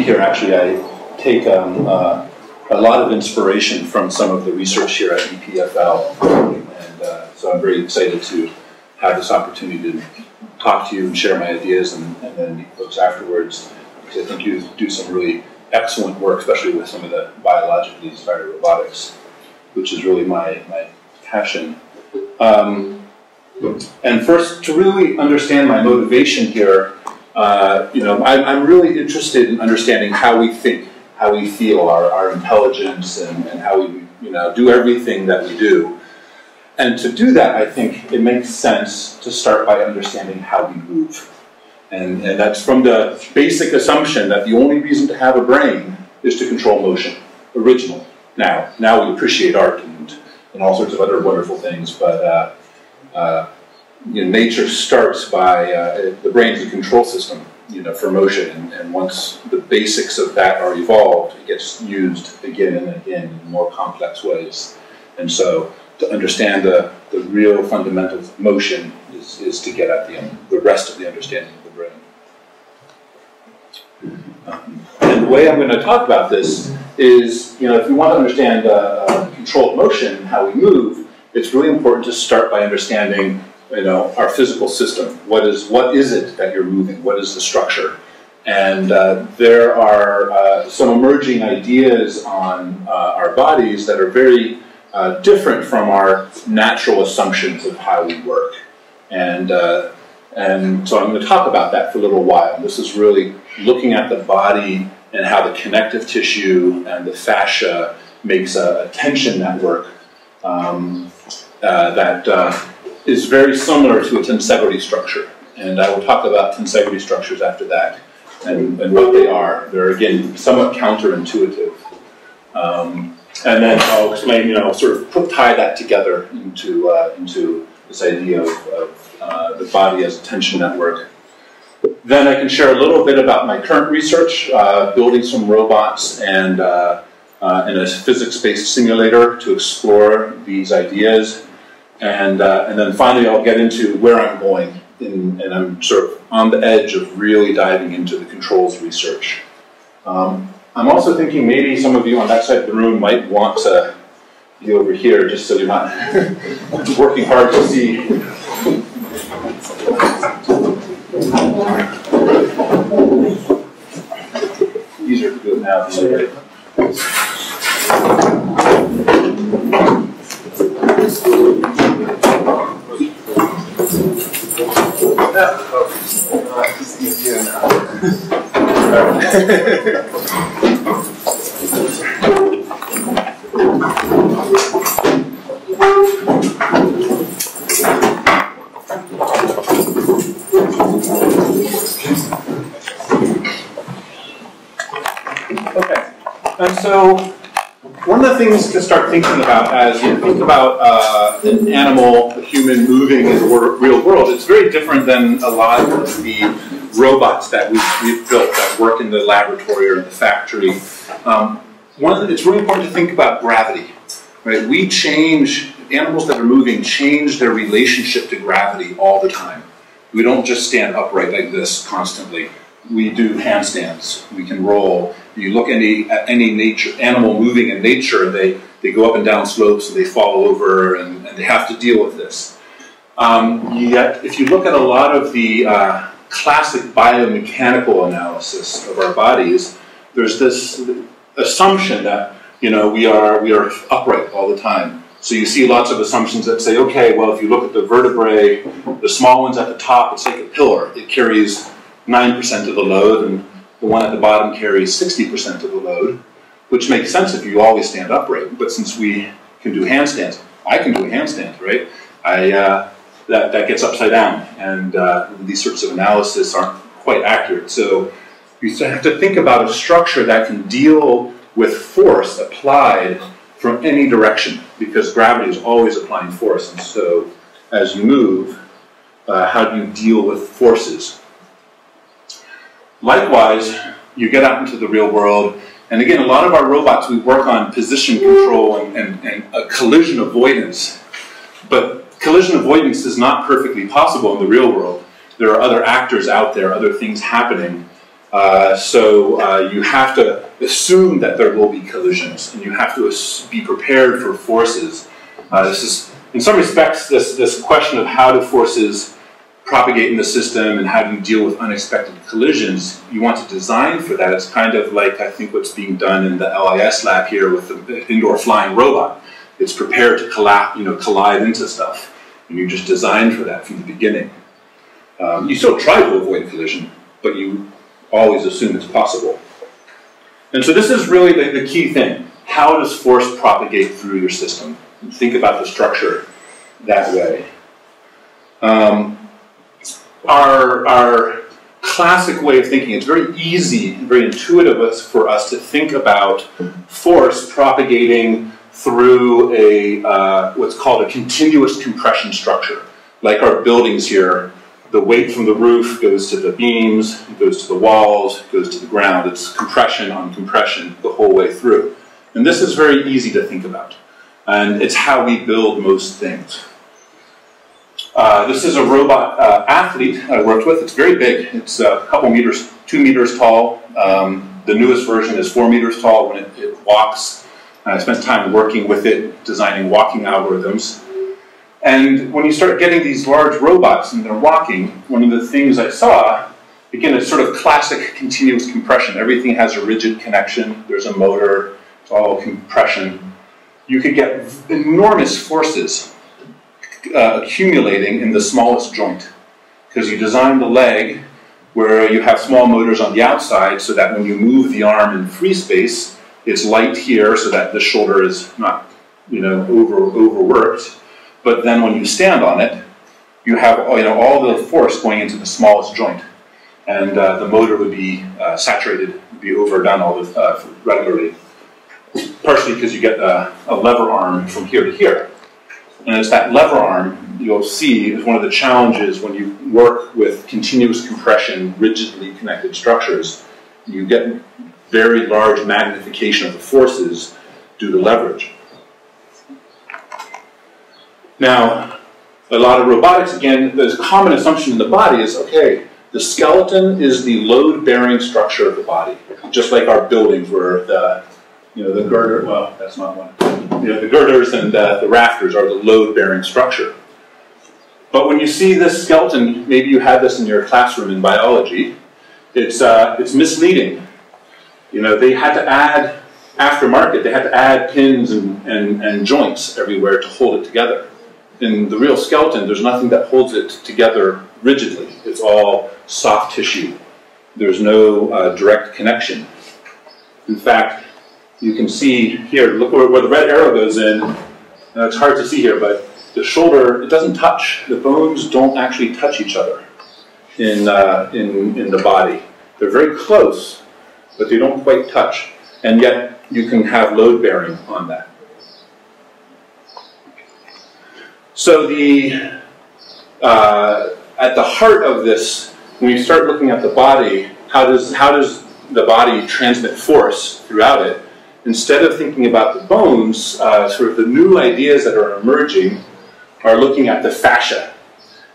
here, actually, I take a lot of inspiration from some of the research here at EPFL. And so I'm very excited to have this opportunity to talk to you and share my ideas and then meet folks afterwards, because I think you do some really excellent work, especially with some of the biologically inspired robotics, which is really my passion. And first, to really understand my motivation here, I'm really interested in understanding how we think, how we feel, our intelligence, and how we do everything that we do. And to do that, I think it makes sense to start by understanding how we move. And that's from the basic assumption that the only reason to have a brain is to control motion, original. Now we appreciate art and all sorts of other wonderful things, but nature starts by, the brain is a control system, for motion, and once the basics of that are evolved, it gets used again and again in more complex ways. And so to understand the real fundamentals of motion is to get at the rest of the understanding of the brain. And the way I'm going to talk about this is, if you want to understand controlled motion, how we move, it's really important to start by understanding our physical system. What is it that you're moving? What is the structure? And there are some emerging ideas on our bodies that are very different from our natural assumptions of how we work. And so I'm going to talk about that for a little while. This is really looking at the body and how the connective tissue and the fascia makes a tension network that is very similar to a tensegrity structure. And I will talk about tensegrity structures after that and what they are. They're, again, somewhat counterintuitive. And then I'll explain, sort of tie that together into this idea of the body as a tension network. Then I can share a little bit about my current research, building some robots and a physics-based simulator to explore these ideas. And then finally I'll get into where I'm going, and I'm sort of on the edge of really diving into the controls research. I'm also thinking maybe some of you on that side of the room might want to be over here, just so you're not working hard to see. Easier to do it now. It's easier now. Okay, and so one of the things to start thinking about as you think about an animal, a human moving in the real world, it's very different than a lot of the robots that we've built that work in the laboratory or in the factory. It's really important to think about gravity, right? Animals that are moving change their relationship to gravity all the time. We don't just stand upright like this constantly. We do handstands. We can roll. You look at any animal moving in nature, they go up and down slopes and they fall over and they have to deal with this. Yet, if you look at a lot of the classic biomechanical analysis of our bodies, there's this assumption that we are upright all the time. So you see lots of assumptions that say, okay, well, if you look at the vertebrae, the small ones at the top, it's like a pillar. It carries 9% of the load, and the one at the bottom carries 60% of the load, which makes sense if you always stand upright. But since we can do handstands, I can do a handstand, right? That gets upside down, and these sorts of analysis aren't quite accurate. So you have to think about a structure that can deal with force applied from any direction, because gravity is always applying force. And so as you move, how do you deal with forces? Likewise, you get out into the real world, and again, a lot of our robots, we work on position control and collision avoidance. But collision avoidance is not perfectly possible in the real world. There are other actors out there, other things happening. You have to assume that there will be collisions, and you have to be prepared for forces. This is, in some respects, this question of how do forces propagate in the system and how do you deal with unexpected collisions. You want to design for that. It's kind of like, I think, what's being done in the LIS lab here with the indoor flying robot. It's prepared to collide into stuff, and you just design for that from the beginning. You still try to avoid collision, but you always assume it's possible. And so this is really the key thing. How does force propagate through your system? And think about the structure that way. Our classic way of thinking, it's very easy and very intuitive for us to think about force propagating through what's called a continuous compression structure. Like our buildings here, the weight from the roof goes to the beams, goes to the walls, goes to the ground. It's compression on compression the whole way through. And this is very easy to think about. And it's how we build most things. This is a robot athlete I worked with. It's very big. It's a couple meters, 2 meters tall. The newest version is 4 meters tall when it walks. I spent time working with it, designing walking algorithms. And when you start getting these large robots and they're walking, one of the things I saw, again, it's sort of classic continuous compression. Everything has a rigid connection. There's a motor. It's all compression. You could get enormous forces accumulating in the smallest joint, because you design the leg where you have small motors on the outside so that when you move the arm in free space, it's light here so that the shoulder is not, overworked. But then when you stand on it, you have all the force going into the smallest joint, and the motor would be saturated, would be overdone all regularly. Partially because you get a lever arm from here to here. And it's that lever arm you'll see is one of the challenges when you work with continuous compression, rigidly connected structures. You get very large magnification of the forces due to leverage. Now, a lot of robotics, again, the common assumption in the body is, okay, the skeleton is the load-bearing structure of the body, just like our buildings where the girder, well, that's not one. The girders and the rafters are the load-bearing structure. But when you see this skeleton, maybe you had this in your classroom in biology, it's misleading. They had to add, aftermarket, they had to add pins and joints everywhere to hold it together. In the real skeleton, there's nothing that holds it together rigidly. It's all soft tissue. There's no direct connection. In fact, you can see here, look where the red arrow goes in. It's hard to see here, but the shoulder, it doesn't touch. The bones don't actually touch each other in the body. They're very close, but they don't quite touch. And yet, you can have load bearing on that. So at the heart of this, when you start looking at the body, how does the body transmit force throughout it? Instead of thinking about the bones, sort of the new ideas that are emerging are looking at the fascia.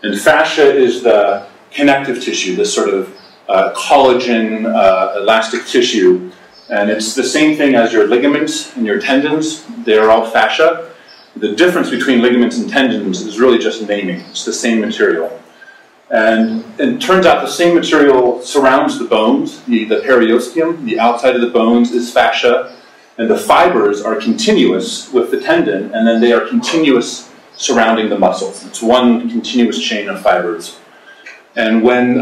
And fascia is the connective tissue, this sort of collagen, elastic tissue. And it's the same thing as your ligaments and your tendons. They're all fascia. The difference between ligaments and tendons is really just naming. It's the same material. And it turns out the same material surrounds the bones. The periosteum, the outside of the bones, is fascia. And the fibers are continuous with the tendon, and then they are continuous surrounding the muscles. It's one continuous chain of fibers. And when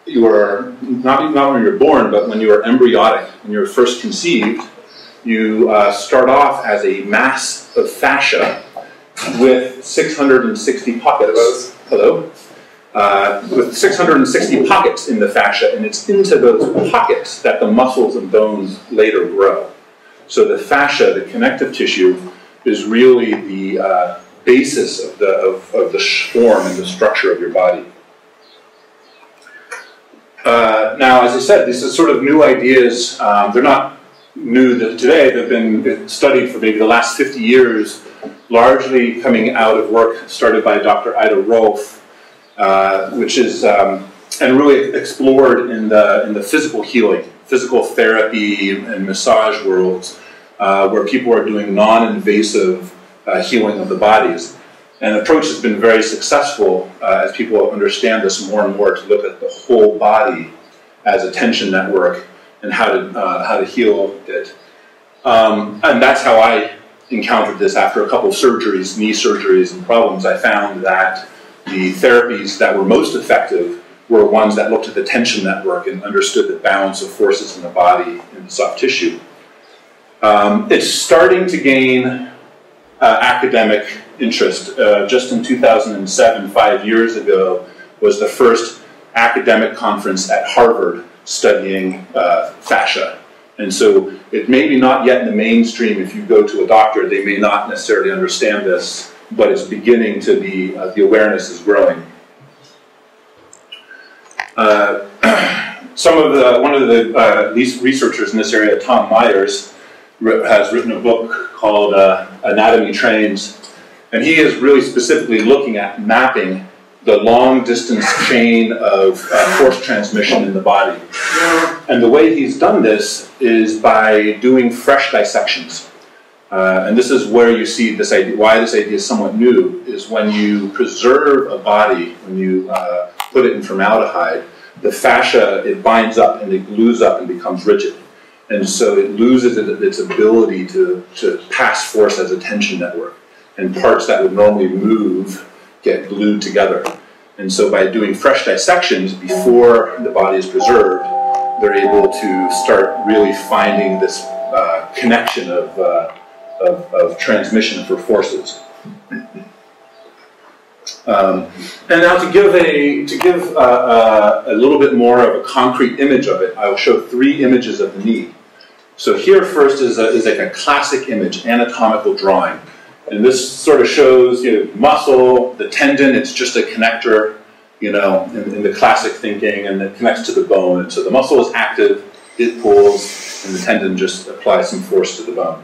you are, not when you're born, but when you are embryonic, when you're first conceived, you start off as a mass of fascia with 660 pockets. Hello? With 660 pockets in the fascia, and it's into those pockets that the muscles and bones later grow. So the fascia, the connective tissue, is really the basis of the form and the structure of your body. Now, as I said, these are sort of new ideas. They're not new today. They've been studied for maybe the last 50 years, largely coming out of work started by Dr. Ida Rolf, which is and really explored in the physical healing, physical therapy and massage worlds, where people are doing non-invasive healing of the bodies. And the approach has been very successful as people understand this more and more, to look at the whole body as a tension network and how to heal it. And that's how I encountered this after a couple of surgeries, knee surgeries and problems. I found that the therapies that were most effective were ones that looked at the tension network and understood the balance of forces in the body and the soft tissue. It's starting to gain academic interest. Just in 2007, 5 years ago, was the first academic conference at Harvard studying fascia. And so it may be not yet in the mainstream. If you go to a doctor, they may not necessarily understand this, but it's beginning to be, the awareness is growing. One of the researchers in this area, Tom Myers, has written a book called Anatomy Trains, and he is really specifically looking at mapping the long-distance chain of force transmission in the body. And the way he's done this is by doing fresh dissections. And this is where you see this idea, why this idea is somewhat new, is when you preserve a body, when you put it in formaldehyde, the fascia, it binds up and it glues up and becomes rigid. And so it loses its ability to pass force as a tension network. And parts that would normally move get glued together. And so by doing fresh dissections before the body is preserved, they're able to start really finding this connection of transmission for forces. And now to give a little bit more of a concrete image of it, I will show 3 images of the knee. So here first is like a classic image, anatomical drawing. And this sort of shows, muscle, the tendon, it's just a connector, in the classic thinking, and it connects to the bone. And so the muscle is active, it pulls, and the tendon just applies some force to the bone.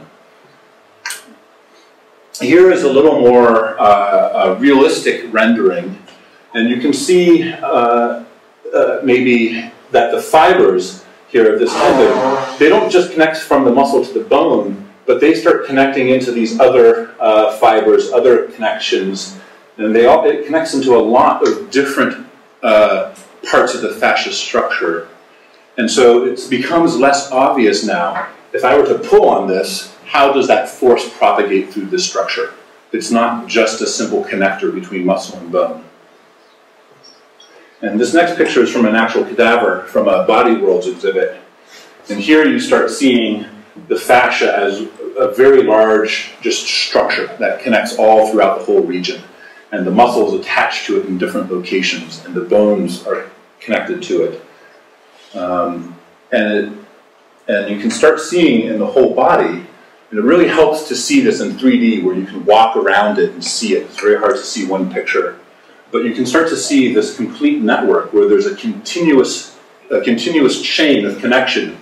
Here is a little more realistic rendering, and you can see maybe that the fibers here of this tendon, they don't just connect from the muscle to the bone, but they start connecting into these other fibers, other connections, and it connects into a lot of different parts of the fascia structure. And so it becomes less obvious now. If I were to pull on this, how does that force propagate through this structure? It's not just a simple connector between muscle and bone. And this next picture is from an actual cadaver from a Body Worlds exhibit. And here you start seeing the fascia as a very large just structure that connects all throughout the whole region. And the muscles attached to it in different locations, and the bones are connected to it. And you can start seeing in the whole body, and it really helps to see this in 3D where you can walk around it and see it. It's very hard to see one picture. But you can start to see this complete network where there's a continuous chain of connection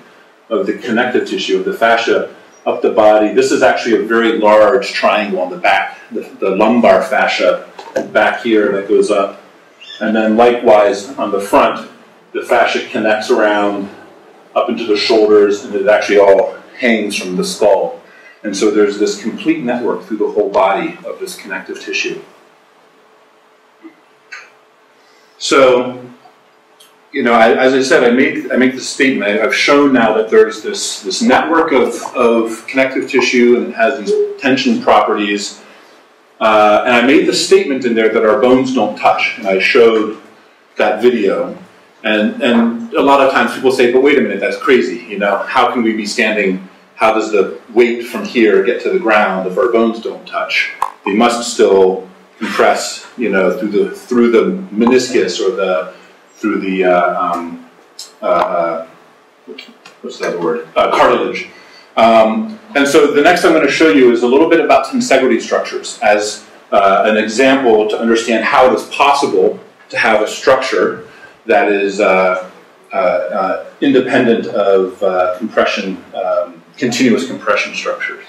of the connective tissue of the fascia up the body. This is actually a very large triangle on the back, the lumbar fascia back here that goes up. And then likewise on the front, the fascia connects around up into the shoulders, and it actually all hangs from the skull. And so there's this complete network through the whole body of this connective tissue. So, as I said, I make this statement. I've shown now that there's this network of connective tissue, and it has these tension properties. And I made the statement in there that our bones don't touch, and I showed that video. And a lot of times people say, but wait a minute, that's crazy. How can we be standing? How does the weight from here get to the ground if our bones don't touch? They must still compress, through the meniscus or through the what's that word? Cartilage. And so the next I'm going to show you is a little bit about tensegrity structures as an example to understand how it's possible to have a structure that is independent of compression, continuous compression structures.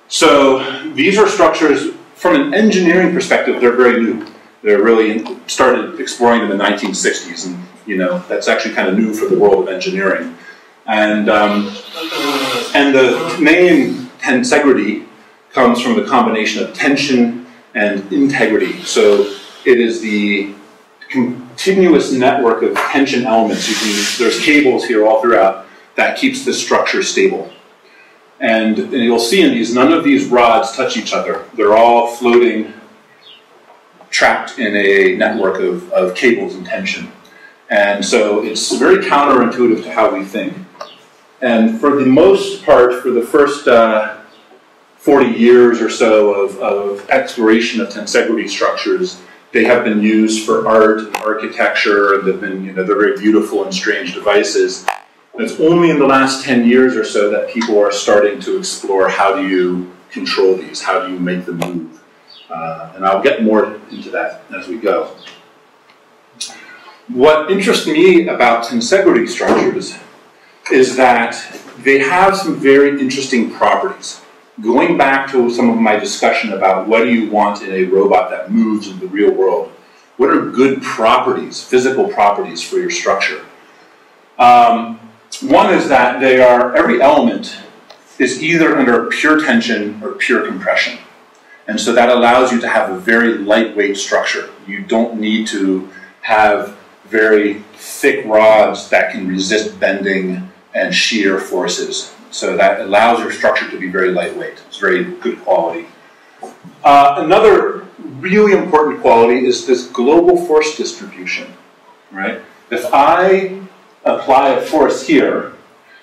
So these are structures, from an engineering perspective, they're very new. They're really started exploring them in the 1960s, and that's actually kind of new for the world of engineering. And the name tensegrity comes from the combination of tension and integrity. So it is the continuous network of tension elements. There's cables here all throughout that keeps the structure stable. And you'll see in these, none of these rods touch each other. They're all floating, trapped in a network of cables and tension. And so it's very counterintuitive to how we think. And for the most part, for the first 40 years or so of exploration of tensegrity structures, they have been used for art and architecture, and they've been, they're very beautiful and strange devices. It's only in the last 10 years or so that people are starting to explore how do you control these, how do you make them move. And I'll get more into that as we go. What interests me about tensegrity structures is that they have some very interesting properties. Going back to some of my discussion about what do you want in a robot that moves in the real world, what are good properties, physical properties for your structure? One is that every element is either under pure tension or pure compression. And so that allows you to have a very lightweight structure. You don't need to have very thick rods that can resist bending and shear forces. So that allows your structure to be very lightweight. It's very good quality. Another really important quality is this global force distribution, right? If I apply a force here,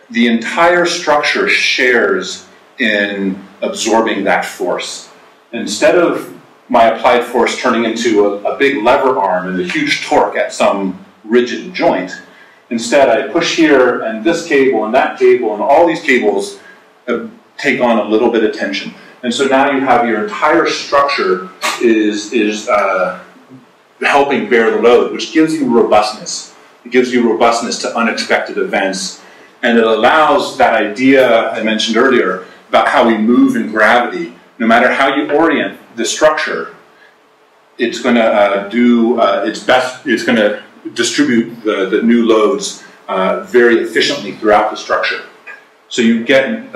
the entire structure shares in absorbing that force. Instead of my applied force turning into a big lever arm and a huge torque at some rigid joint, instead I push here and this cable and that cable and all these cables take on a little bit of tension. And so now you have your entire structure is helping bear the load, which gives you robustness. It gives you robustness to unexpected events. And it allows that idea I mentioned earlier about how we move in gravity. No matter how you orient the structure, it's going to do its best. It's going to distribute the new loads very efficiently throughout the structure. So you get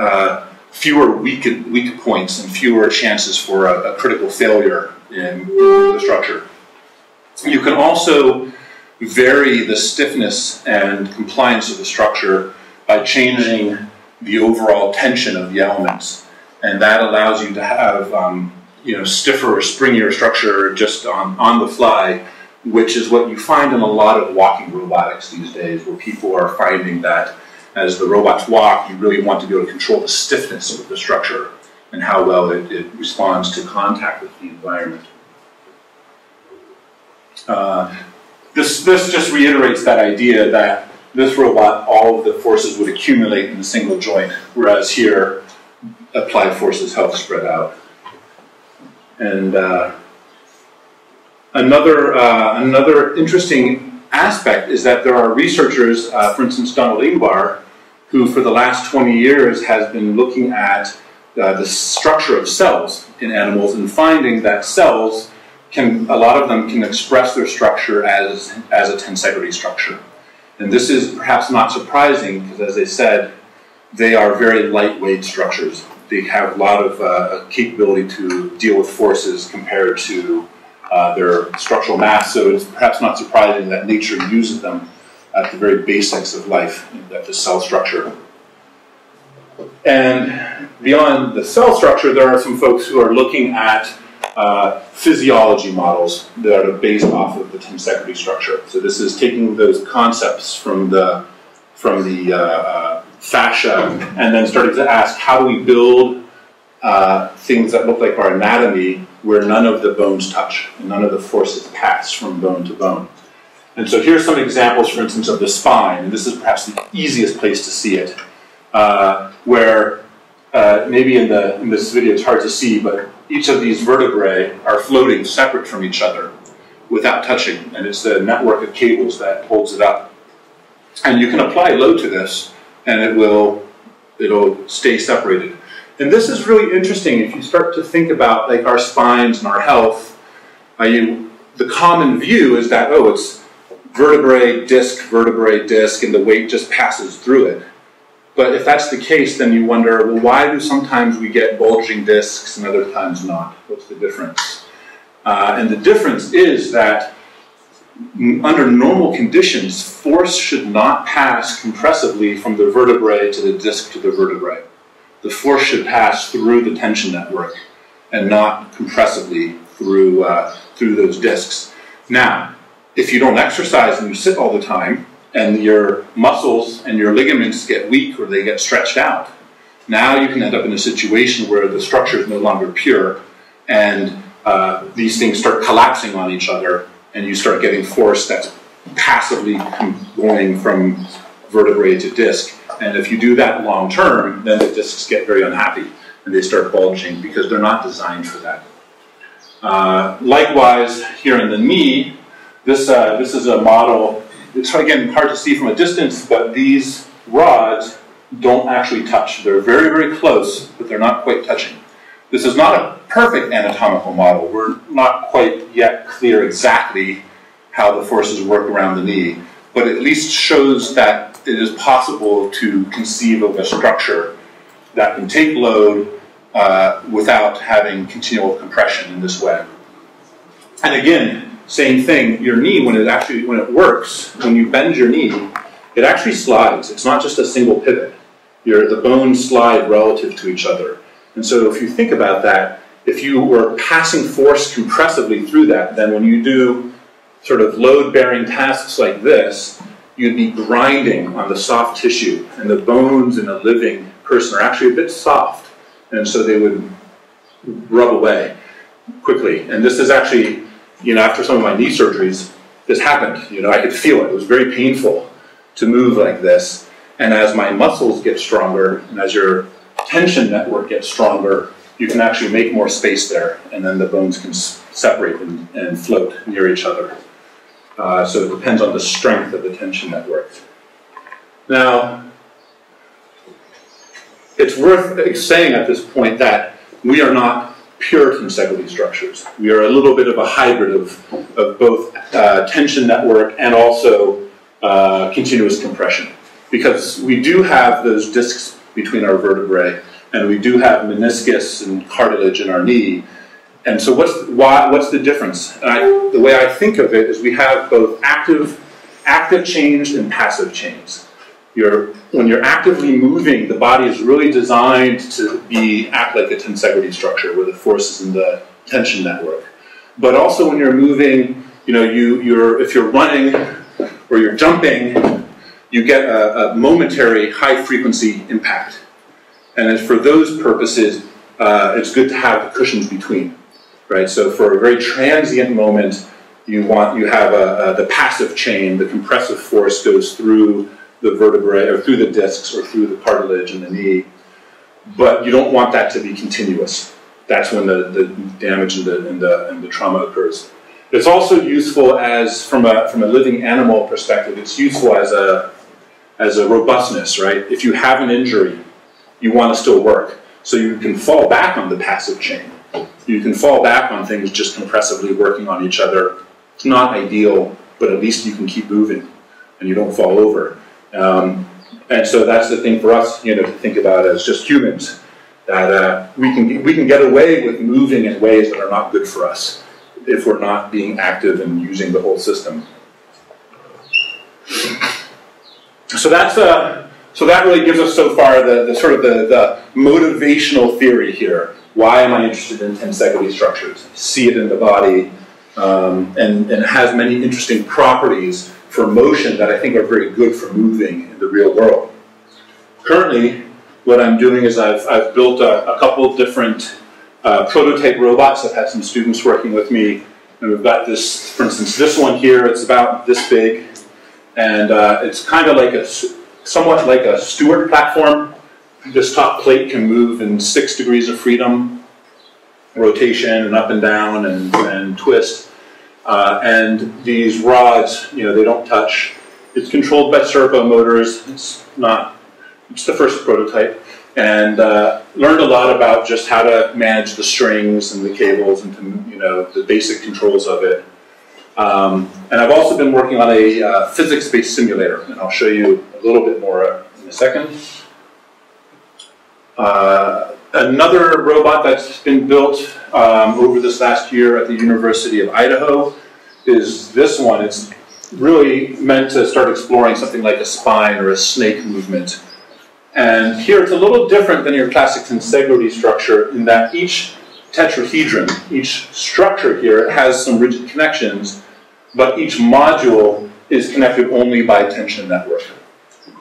fewer weak points and fewer chances for a critical failure in the structure. You can also vary the stiffness and compliance of the structure by changing the overall tension of the elements. And that allows you to have stiffer or springier structure just on the fly, which is what you find in a lot of walking robotics these days, where people are finding that as the robots walk, you really want to be able to control the stiffness of the structure and how well it responds to contact with the environment. This just reiterates that idea that this robot, all of the forces would accumulate in a single joint, whereas here, applied forces help spread out. And another interesting aspect is that there are researchers, for instance, Donald Ingvar, who for the last 20 years has been looking at the structure of cells in animals and finding that cells a lot of them can express their structure as a tensegrity structure. And this is perhaps not surprising because, as I said, they are very lightweight structures. They have a lot of capability to deal with forces compared to their structural mass, so it's perhaps not surprising that nature uses them at the very basics of life, at the cell structure. And beyond the cell structure, there are some folks who are looking at physiology models that are based off of the tensegrity structure. So this is taking those concepts from the fascia and then starting to ask, how do we build things that look like our anatomy where none of the bones touch and none of the forces pass from bone to bone. And so here's some examples, for instance, of the spine. And this is perhaps the easiest place to see it, where maybe in this video it's hard to see, but each of these vertebrae are floating separate from each other without touching. And it's the network of cables that holds it up. And you can apply load to this, and it'll stay separated. And this is really interesting if you start to think about like our spines and our health. the common view is that, oh, it's vertebrae, disc, and the weight just passes through it. But if that's the case, then you wonder, well, why do sometimes we get bulging discs and other times not? What's the difference? And the difference is that under normal conditions, force should not pass compressively from the vertebrae to the disc to the vertebrae. The force should pass through the tension network and not compressively through those discs. Now, if you don't exercise and you sit all the time, and your muscles and your ligaments get weak or they get stretched out, now you can end up in a situation where the structure is no longer pure, and these things start collapsing on each other, and you start getting force that's passively going from vertebrae to disc. And if you do that long term, then the discs get very unhappy, and they start bulging because they're not designed for that. Likewise, here in the knee, this is a model. It's, again, hard to see from a distance, but these rods don't actually touch. They're very, very close, but they're not quite touching. This is not a perfect anatomical model. We're not quite yet clear exactly how the forces work around the knee, but it at least shows that it is possible to conceive of a structure that can take load without having continual compression in this way. And again, same thing, your knee, when it works, when you bend your knee, it actually slides. It's not just a single pivot. The bones slide relative to each other. And so if you think about that, if you were passing force compressively through that, then when you do sort of load-bearing tasks like this, you'd be grinding on the soft tissue, and the bones in a living person are actually a bit soft, and so they would rub away quickly. And this is actually, after some of my knee surgeries, this happened. I could feel it. It was very painful to move like this. And as my muscles get stronger, and as your tension network gets stronger, you can actually make more space there, and then the bones can separate and float near each other. So it depends on the strength of the tension network. Now, it's worth saying at this point that we are not pure tensegrity structures. We are a little bit of a hybrid of both tension network and also continuous compression. Because we do have those discs between our vertebrae, and we do have meniscus and cartilage in our knee. And so what's the difference? The way I think of it is we have both active chains and passive chains. When you're actively moving, the body is really designed to act like a tensegrity structure where the force is in the tension network. But also when you're moving, if you're running or you're jumping, you get a momentary high-frequency impact. And for those purposes, it's good to have cushions between, right? So for a very transient moment, you have the passive chain, the compressive force goes through the vertebrae, or through the discs, or through the cartilage in the knee. But you don't want that to be continuous. That's when the damage and the trauma occurs. It's also useful as, from a living animal perspective, it's useful as a robustness, right? If you have an injury, you want to still work. So you can fall back on the passive chain. You can fall back on things just compressively working on each other. It's not ideal, but at least you can keep moving and you don't fall over. And so that's the thing for us, to think about as just humans, that we can get away with moving in ways that are not good for us if we're not being active and using the whole system. So that really gives us so far the motivational theory here. Why am I interested in tensegrity structures? See it in the body, and it has many interesting properties for motion that I think are very good for moving in the real world. Currently, what I'm doing is I've built a couple of different prototype robots. I've had some students working with me, and we've got this, for instance, this one here. It's about this big, and it's kind of like somewhat like a Stewart platform. This top plate can move in 6 degrees of freedom, rotation and up and down and twist. And these rods, they don't touch. It's controlled by servo motors. It's the first prototype. And learned a lot about just how to manage the strings and the cables and the basic controls of it. And I've also been working on a physics-based simulator, and I'll show you a little bit more in a second. Another robot that's been built over this last year at the University of Idaho is this one. It's really meant to start exploring something like a spine or a snake movement. And here it's a little different than your classic tensegrity structure in that each tetrahedron, each structure here has some rigid connections, but each module is connected only by tension network.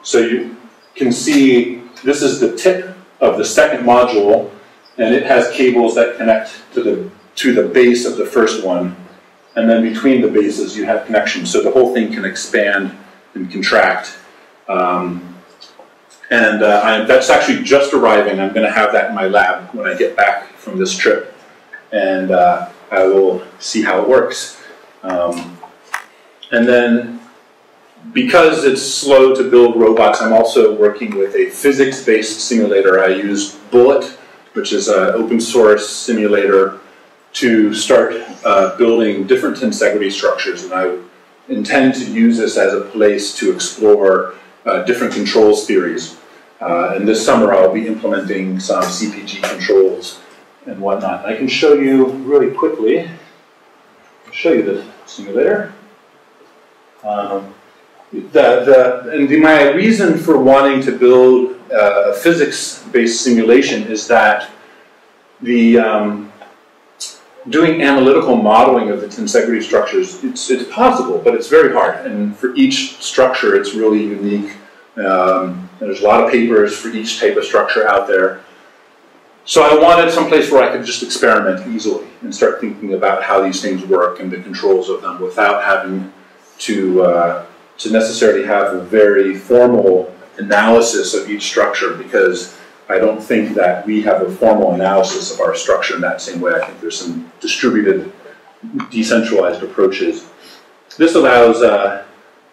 So you can see this is the tip of the second module, and it has cables that connect to the base of the first one. And then between the bases, you have connections, so the whole thing can expand and contract. That's actually just arriving. I'm going to have that in my lab when I get back from this trip, and I will see how it works. And then, because it's slow to build robots, I'm also working with a physics-based simulator. I use Bullet, which is an open source simulator, to start building different tensegrity structures, and I intend to use this as a place to explore different controls theories. And this summer I'll be implementing some CPG controls and whatnot. I can show you really quickly, I'll show you the simulator. My reason for wanting to build a physics-based simulation is that doing analytical modeling of the tensegrity structures, it's possible, but it's very hard. And for each structure, it's really unique. There's a lot of papers for each type of structure out there. So I wanted someplace where I could just experiment easily and start thinking about how these things work and the controls of them without having to necessarily have a very formal analysis of each structure, because I don't think that we have a formal analysis of our structure in that same way. I think there's some distributed, decentralized approaches. This allows,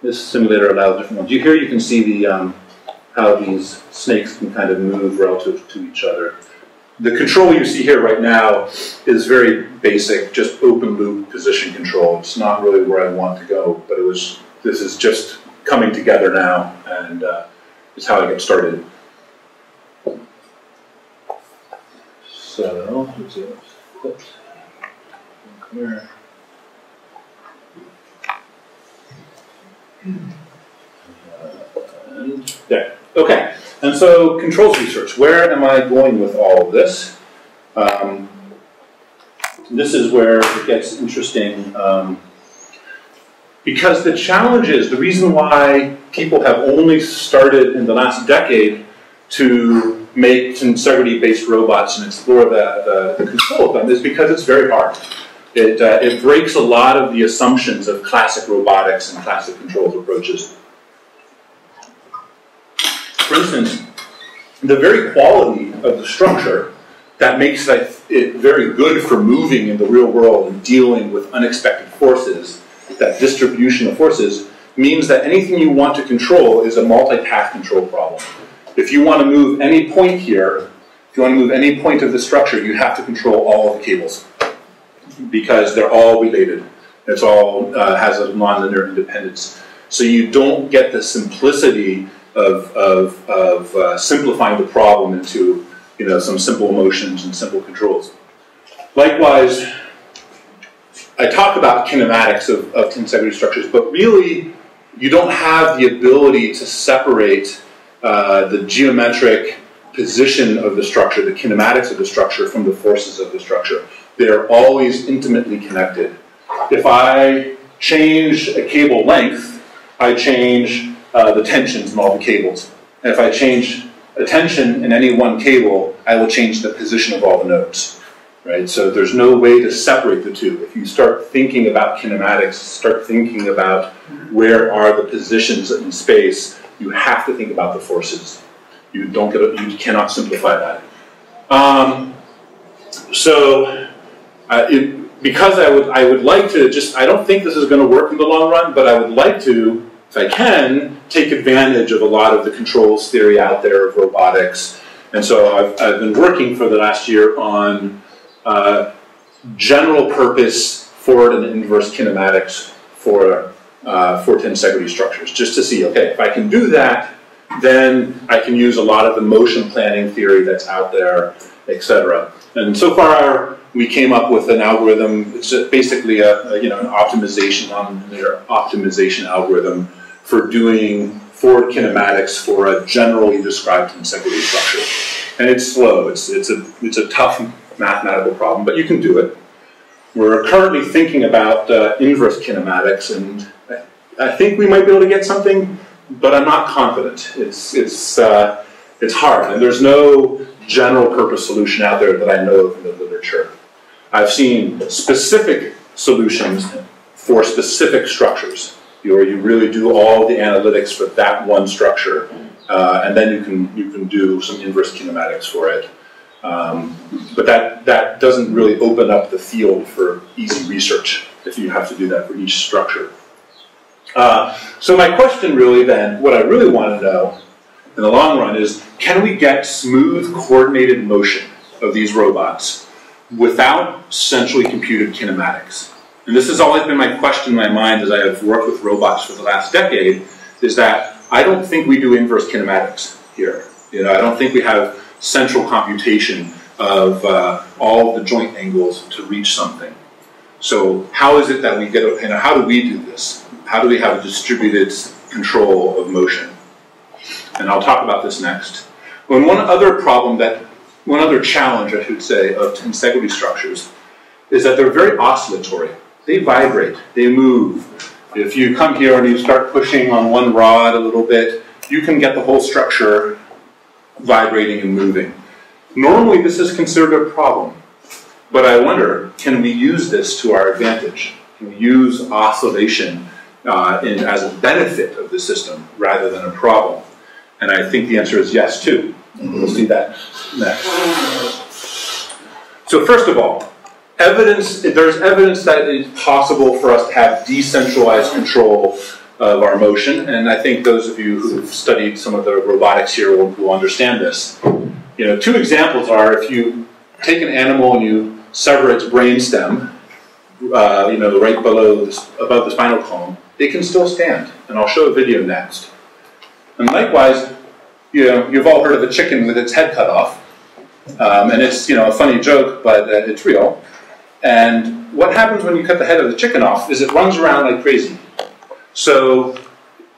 this simulator allows different ones. Here you can see the, how these snakes can kind of move relative to each other. The control you see here right now is very basic, just open loop position control. It's not really where I want to go, but this is just coming together now, and it's how I get started. So, let's see, oops. Here. There. Okay. And so, controls research. Where am I going with all of this? This is where it gets interesting. Because the challenge is, the reason why people have only started in the last decade to make tensegrity-based robots and explore the control of them is because it's very hard. It breaks a lot of the assumptions of classic robotics and classic controls approaches. For instance, the very quality of the structure that makes it very good for moving in the real world and dealing with unexpected forces, that distribution of forces, means that anything you want to control is a multi-path control problem. If you want to move any point here, if you want to move any point of the structure, you have to control all of the cables, because they're all related. It's all has a nonlinear independence. So you don't get the simplicity of simplifying the problem into some simple motions and simple controls. Likewise, I talk about kinematics of tensegrity structures, but really you don't have the ability to separate the geometric position of the structure, the kinematics of the structure, from the forces of the structure. They're always intimately connected. If I change a cable length, I change the tensions in all the cables. And if I change a tension in any one cable, I will change the position of all the nodes. Right? So there's no way to separate the two. If you start thinking about kinematics, start thinking about where are the positions in space, you have to think about the forces. You cannot simplify that. Because I would like to I don't think this is going to work in the long run, but I would like to, if I can, take advantage of a lot of the controls theory out there of robotics. And so I've been working for the last year on general purpose forward and inverse kinematics for tensegrity structures, just to see, okay, if I can do that, then I can use a lot of the motion planning theory that's out there, etc. And so far, we came up with an algorithm. It's basically an optimization algorithm for doing forward kinematics for a generally described tensegrity structure. And it's slow. It's a tough mathematical problem, but you can do it. We're currently thinking about inverse kinematics, and I think we might be able to get something, but I'm not confident. It's hard, and there's no general purpose solution out there that I know of in the literature. I've seen specific solutions for specific structures, where you really do all the analytics for that one structure, and then you can do some inverse kinematics for it. But that doesn't really open up the field for easy research if you have to do that for each structure. So my question really then, what I really want to know in the long run is, can we get smooth coordinated motion of these robots without centrally computed kinematics? And this has always been my question in my mind as I have worked with robots for the last decade, is that I don't think we do inverse kinematics here. You know, I don't think we have central computation of all the joint angles to reach something. So how is it that we get, how do we do this? How do we have a distributed control of motion? And I'll talk about this next. And one other challenge, I should say, of tensegrity structures is that they're very oscillatory. They vibrate, they move. If you come here and you start pushing on one rod a little bit, you can get the whole structure vibrating and moving. Normally this is considered a problem, but I wonder, can we use this to our advantage? Can we use oscillation as a benefit of the system rather than a problem? And I think the answer is yes, too. We'll see that next. So first of all, there's evidence that it's possible for us to have decentralized control of our motion, and I think those of you who've studied some of the robotics here will understand this. You know, two examples are, if you take an animal and you sever its brainstem, right above the spinal column, it can still stand, and I'll show a video next. And likewise, you've all heard of a chicken with its head cut off, and it's a funny joke, but it's real. And what happens when you cut the head of the chicken off is it runs around like crazy. So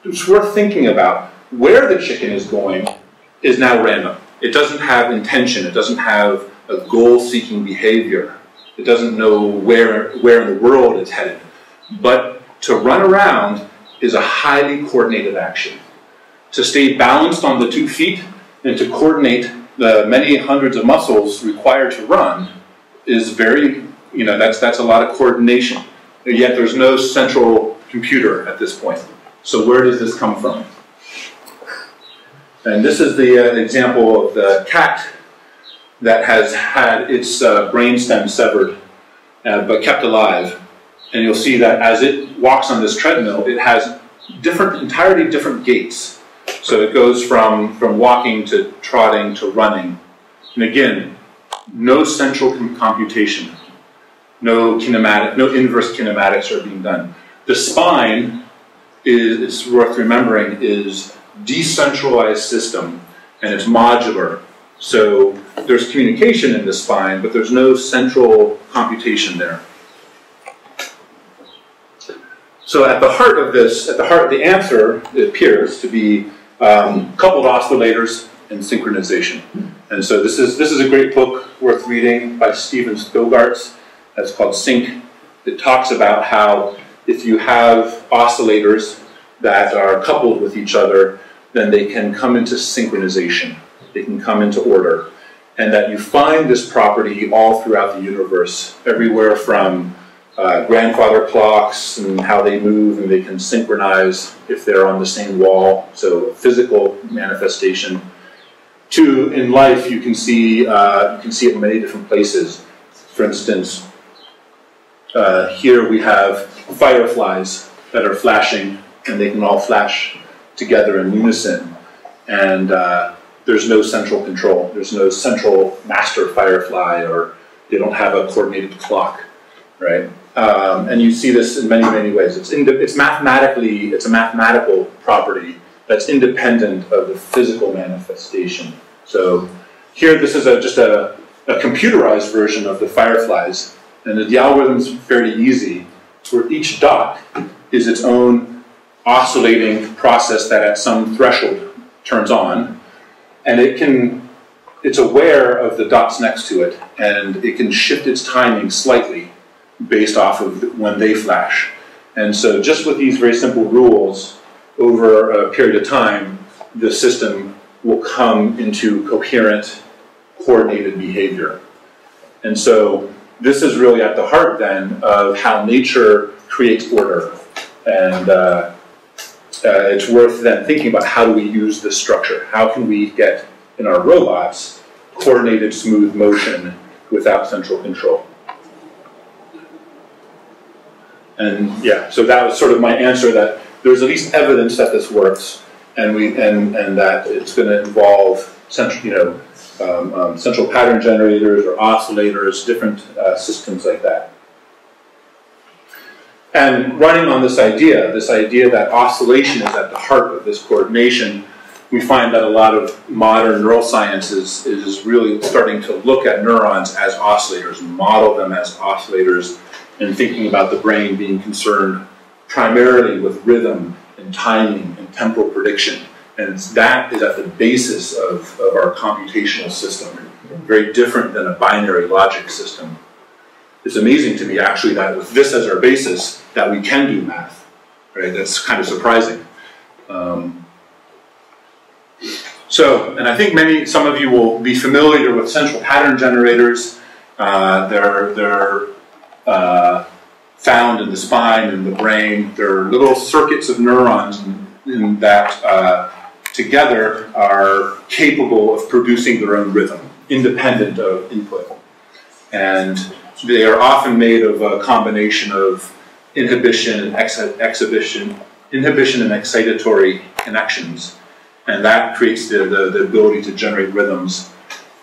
it's worth thinking about where the chicken is going is now random. It doesn't have intention. It doesn't have a goal-seeking behavior. It doesn't know where in the world it's headed. But to run around is a highly coordinated action. To stay balanced on the 2 feet and to coordinate the many hundreds of muscles required to run is very, that's a lot of coordination. Yet there's no central computer at this point. So where does this come from? And this is the example of the cat that has had its brainstem severed, but kept alive. And you'll see that as it walks on this treadmill, it has entirely different gaits. So it goes from walking to trotting to running. And again, no central computation, no inverse kinematics are being done. The spine it's worth remembering, is decentralized system, and it's modular. So there's communication in the spine, but there's no central computation there. So at the heart of this, the answer, it appears to be coupled oscillators and synchronization. And so this is a great book worth reading by Steven Spielgartz. That's called Sync. It talks about how if you have oscillators that are coupled with each other, then they can come into synchronization. They can come into order. And that you find this property all throughout the universe, everywhere from grandfather clocks and how they move and they can synchronize if they're on the same wall, so physical manifestation, to in life you can see it in many different places. For instance, here we have fireflies that are flashing, and they can all flash together in unison, and there's no central control. There's no central master firefly, or they don't have a coordinated clock, right? And you see this in many, many ways. It's a mathematical property that's independent of the physical manifestation. So here, this is just a computerized version of the Fireflies. And the algorithm's very easy, where each dot is its own oscillating process that at some threshold turns on. And it's aware of the dots next to it, and it can shift its timing slightly based off of when they flash. And so just with these very simple rules, over a period of time, the system will come into coherent, coordinated behavior. And so this is really at the heart then of how nature creates order. And it's worth then thinking about how do we use this structure? How can we get in our robots coordinated, smooth motion without central control? And yeah, so that was sort of my answer, that there's at least evidence that this works, and that it's going to involve central, central pattern generators or oscillators, different systems like that. And running on this idea that oscillation is at the heart of this coordination, we find that a lot of modern neuroscience is really starting to look at neurons as oscillators, model them as oscillators, and thinking about the brain being concerned primarily with rhythm and timing and temporal prediction. And that is at the basis of our computational system, very different than a binary logic system. It's amazing to me, actually, that with this as our basis, that we can do math, right? That's kind of surprising. And I think some of you will be familiar with central pattern generators. They're found in the spine and the brain. They're little circuits of neurons that together are capable of producing their own rhythm, independent of input. And they are often made of a combination of inhibition and excitatory connections. And that creates the ability to generate rhythms.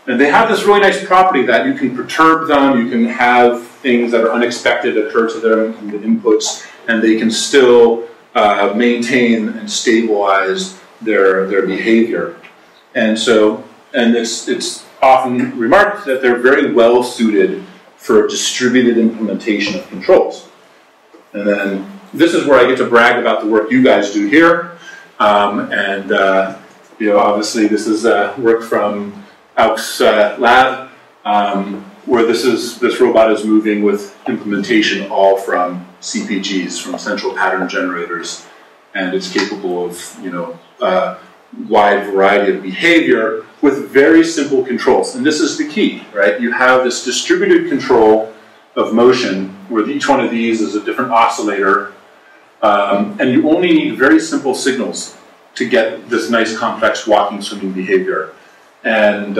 And they have this really nice property that you can perturb them, you can have things that are unexpected occur to them in the inputs, and they can still maintain and stabilize their behavior. And so, it's often remarked that they're very well suited for distributed implementation of controls. And then this is where I get to brag about the work you guys do here. Obviously this is work from Auk's lab, where this robot is moving with implementation all from CPGs, from central pattern generators, and it's capable of a wide variety of behavior with very simple controls. And this is the key, right? You have this distributed control of motion, where each one of these is a different oscillator, and you only need very simple signals to get this nice complex walking, swimming behavior. And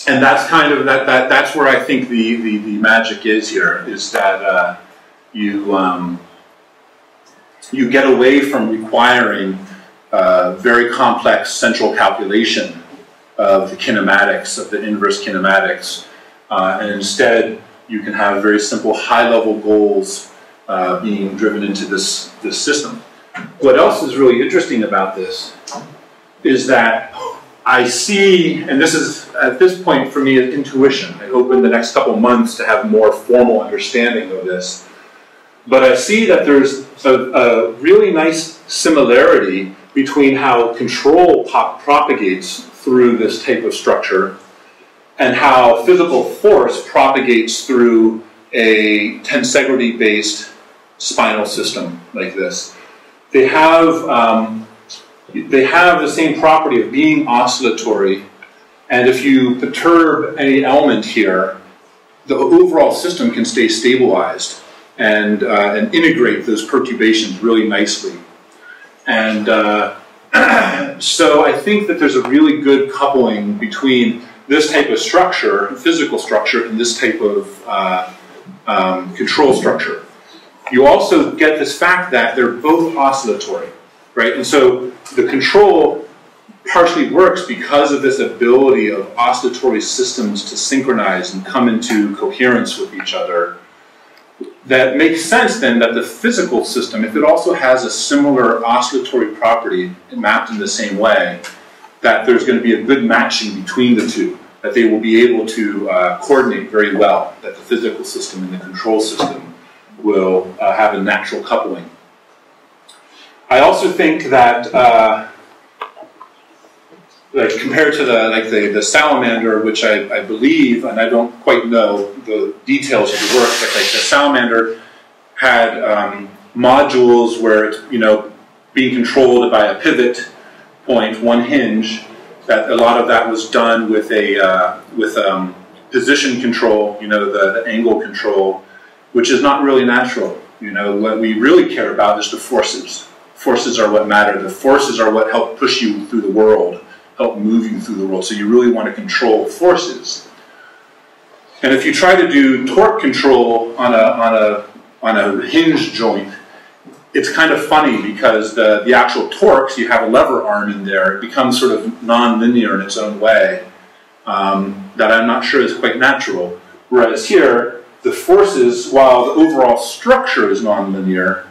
that's kind of that's where I think the magic is here, is that you get away from requiring very complex central calculation of the kinematics, of the inverse kinematics, and instead you can have very simple high-level goals being driven into this system. What else is really interesting about this is that I see, and this is at this point for me an intuition. I hope in the next couple months to have more formal understanding of this. But I see that there's a really nice similarity between how control propagates through this type of structure and how physical force propagates through a tensegrity-based spinal system like this. They have the same property of being oscillatory, and if you perturb any element here, the overall system can stay stabilized and integrate those perturbations really nicely. And so I think that there's a really good coupling between this type of structure, physical structure, and this type of control structure. You also get this fact that they're both oscillatory, right? And so the control partially works because of this ability of oscillatory systems to synchronize and come into coherence with each other. that makes sense then that the physical system, if it also has a similar oscillatory property mapped in the same way, that there's going to be a good matching between the two, that they will be able to coordinate very well, that the physical system and the control system will have a natural coupling. I also think that like compared to the salamander, which I believe, and I don't quite know the details of the work, but like the salamander had modules where it's, you know, being controlled by a pivot point, one hinge. That a lot of that was done with a position control, you know, the angle control, which is not really natural. You know, what we really care about is the forces. Forces are what matter. The forces are what help push you through the world, help move you through the world. So you really want to control forces. And if you try to do torque control on a hinge joint, it's kind of funny because the actual torques, you have a lever arm in there, it becomes sort of non-linear in its own way that I'm not sure is quite natural. Whereas here, the forces, while the overall structure is non-linear,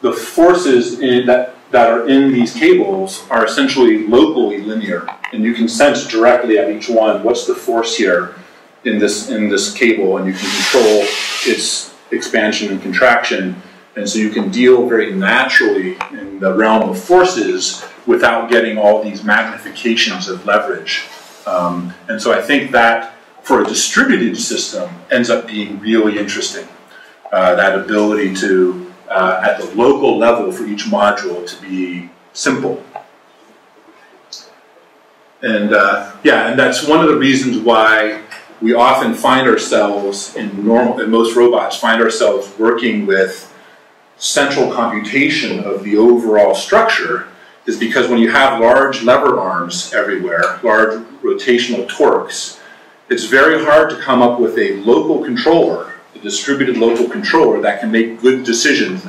the forces that are in these cables are essentially locally linear, and you can sense directly at each one what's the force here in this cable, and you can control its expansion and contraction, and so you can deal very naturally in the realm of forces without getting all these magnifications of leverage. And so I think that for a distributed system ends up being really interesting, that ability to at the local level for each module to be simple. And yeah, and that's one of the reasons why we often find ourselves in most robots find ourselves working with central computation of the overall structure, is because when you have large lever arms everywhere, large rotational torques, it's very hard to come up with a local controller, a distributed local controller that can make good decisions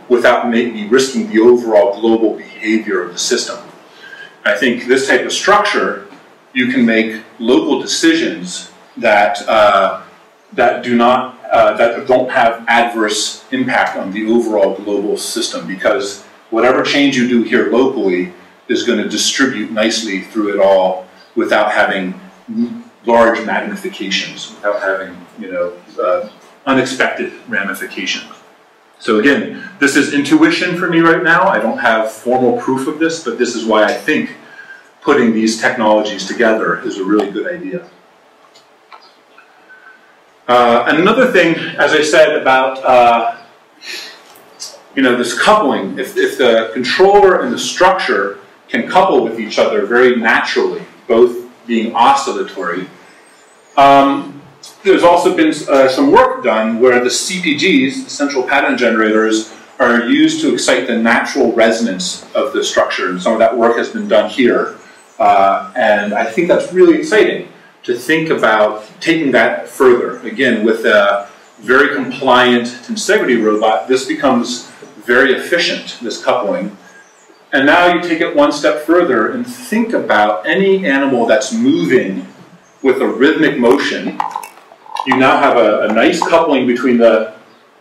without maybe risking the overall global behavior of the system. I think this type of structure, you can make local decisions that that don't have adverse impact on the overall global system, because whatever change you do here locally is going to distribute nicely through it all without having large magnifications, without having, you know, unexpected ramifications. So again, this is intuition for me right now. I don't have formal proof of this, but this is why I think putting these technologies together is a really good idea. And another thing, as I said, about you know, this coupling, if the controller and the structure can couple with each other very naturally, both being oscillatory, there's also been some work done where the CPGs, the central pattern generators, are used to excite the natural resonance of the structure. And some of that work has been done here. And I think that's really exciting to think about taking that further. Again, with a very compliant tensegrity robot, this becomes very efficient, this coupling. And now you take it one step further and think about any animal that's moving with a rhythmic motion. You now have a nice coupling between the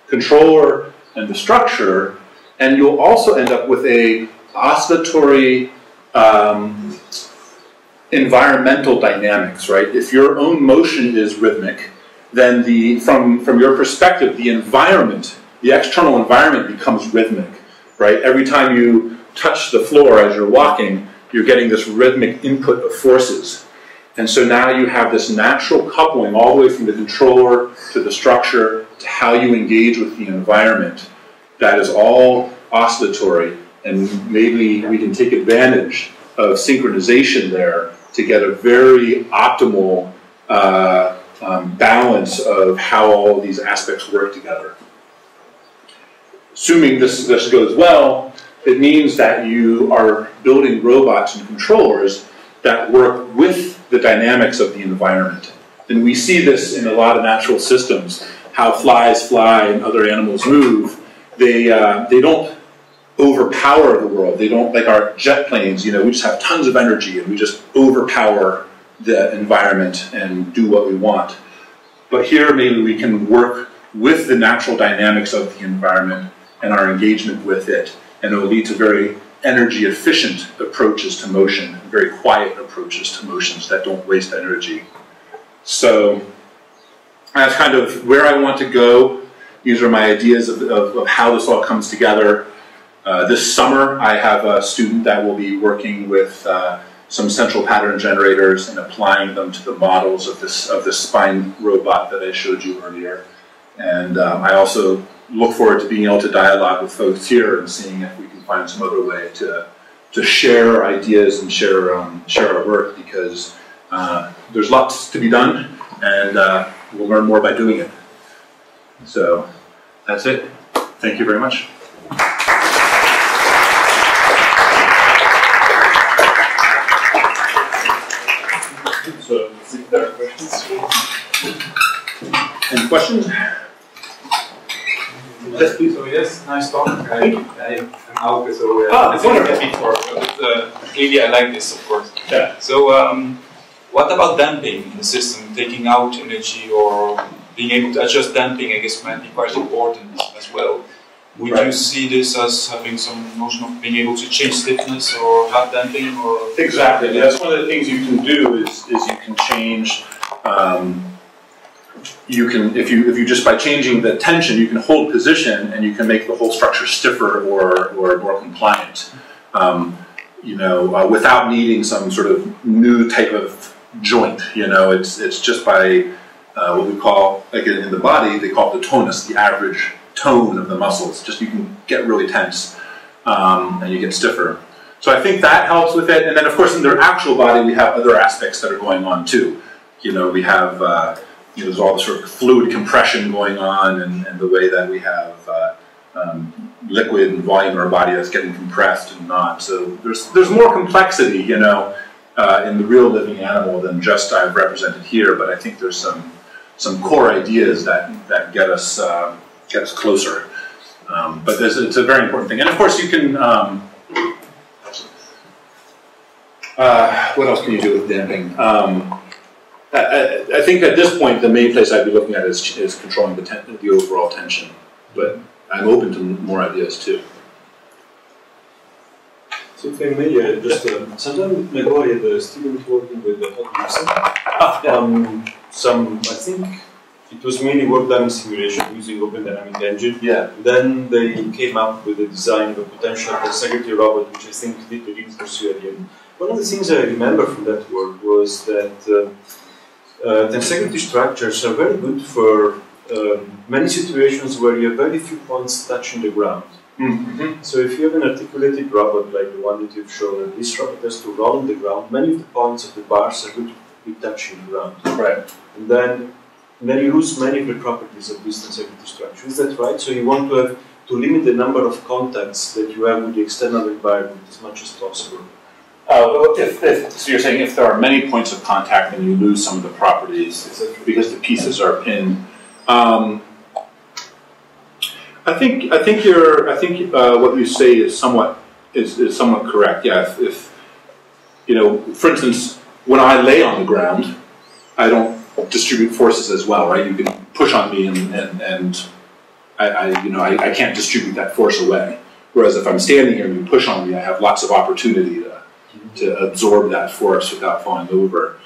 controller and the structure, and you'll also end up with a oscillatory environmental dynamics, right? If your own motion is rhythmic, then from your perspective, the environment, the external environment becomes rhythmic, right? Every time you touch the floor as you're walking, you're getting this rhythmic input of forces. And so now you have this natural coupling all the way from the controller to the structure to how you engage with the environment that is all oscillatory, and maybe we can take advantage of synchronization there to get a very optimal balance of how all of these aspects work together. Assuming this goes well, it means that you are building robots and controllers that work with the dynamics of the environment. And we see this in a lot of natural systems, how flies fly and other animals move. They don't overpower the world. They don't, like our jet planes, you know, we just have tons of energy and we just overpower the environment and do what we want. But here maybe we can work with the natural dynamics of the environment and our engagement with it, and it will lead to very energy efficient approaches to motion, very quiet approaches to motions that don't waste energy. So that's kind of where I want to go. These are my ideas of how this all comes together. This summer, I have a student that will be working with some central pattern generators and applying them to the models of this spine robot that I showed you earlier. And I also look forward to being able to dialogue with folks here and seeing if we can find some other way to share ideas and share our work, because there's lots to be done, and we'll learn more by doing it. So that's it. Thank you very much. So, if there are questions. Any questions? Yes, please. So yes, nice talk. I'm Auke, so it's wonderful. Before, but clearly I like this, of course. Yeah. So what about damping in the system, taking out energy or being able to adjust damping? I guess might be quite important as well. Would you see this as having some notion of being able to change stiffness or have damping? Or Exactly. That's one of the things you can do is you can change. You can, if you just by changing the tension, you can hold position and you can make the whole structure stiffer or more compliant. Without needing some sort of new type of joint. It's just by what we call, like in the body, they call it the tonus, the average tone of the muscles. Just you can get really tense and you get stiffer. So I think that helps with it. And then of course in their actual body we have other aspects that are going on too. We have there's all the sort of fluid compression going on, and the way that we have liquid and volume in our body that's getting compressed and not. So there's more complexity, in the real living animal than just I've represented here. But I think there's some core ideas that get us closer. But it's a very important thing. And of course you can. What else can you do with damping? I think at this point the main place I'd be looking at is controlling the overall tension, but I'm open to more ideas too. So if I may, just some time ago I had a student working with I think it was mainly work done in simulation using Open Dynamic Engine. Yeah. Then they came up with the design of a potential tensegrity robot, which I think did really pursue at the end. One of the things I remember from that work was that tensegrity structures are very good for many situations where you have very few points touching the ground. Mm-hmm. So if you have an articulated robot like the one that you've shown, and this robot has to roll on the ground, many of the points of the bars are going to be touching the ground. Right. And then you lose many of the properties of this tensegrity structure. Is that right? So you want to limit the number of contacts that you have with the external environment as much as possible. So you're saying if there are many points of contact, then you lose some of the properties because the pieces are pinned. I think what you say is somewhat correct. Yeah. If for instance, when I lay on the ground, I don't distribute forces as well, right? You can push on me and I can't distribute that force away. Whereas if I'm standing here and you push on me, I have lots of opportunity to absorb that force without falling over.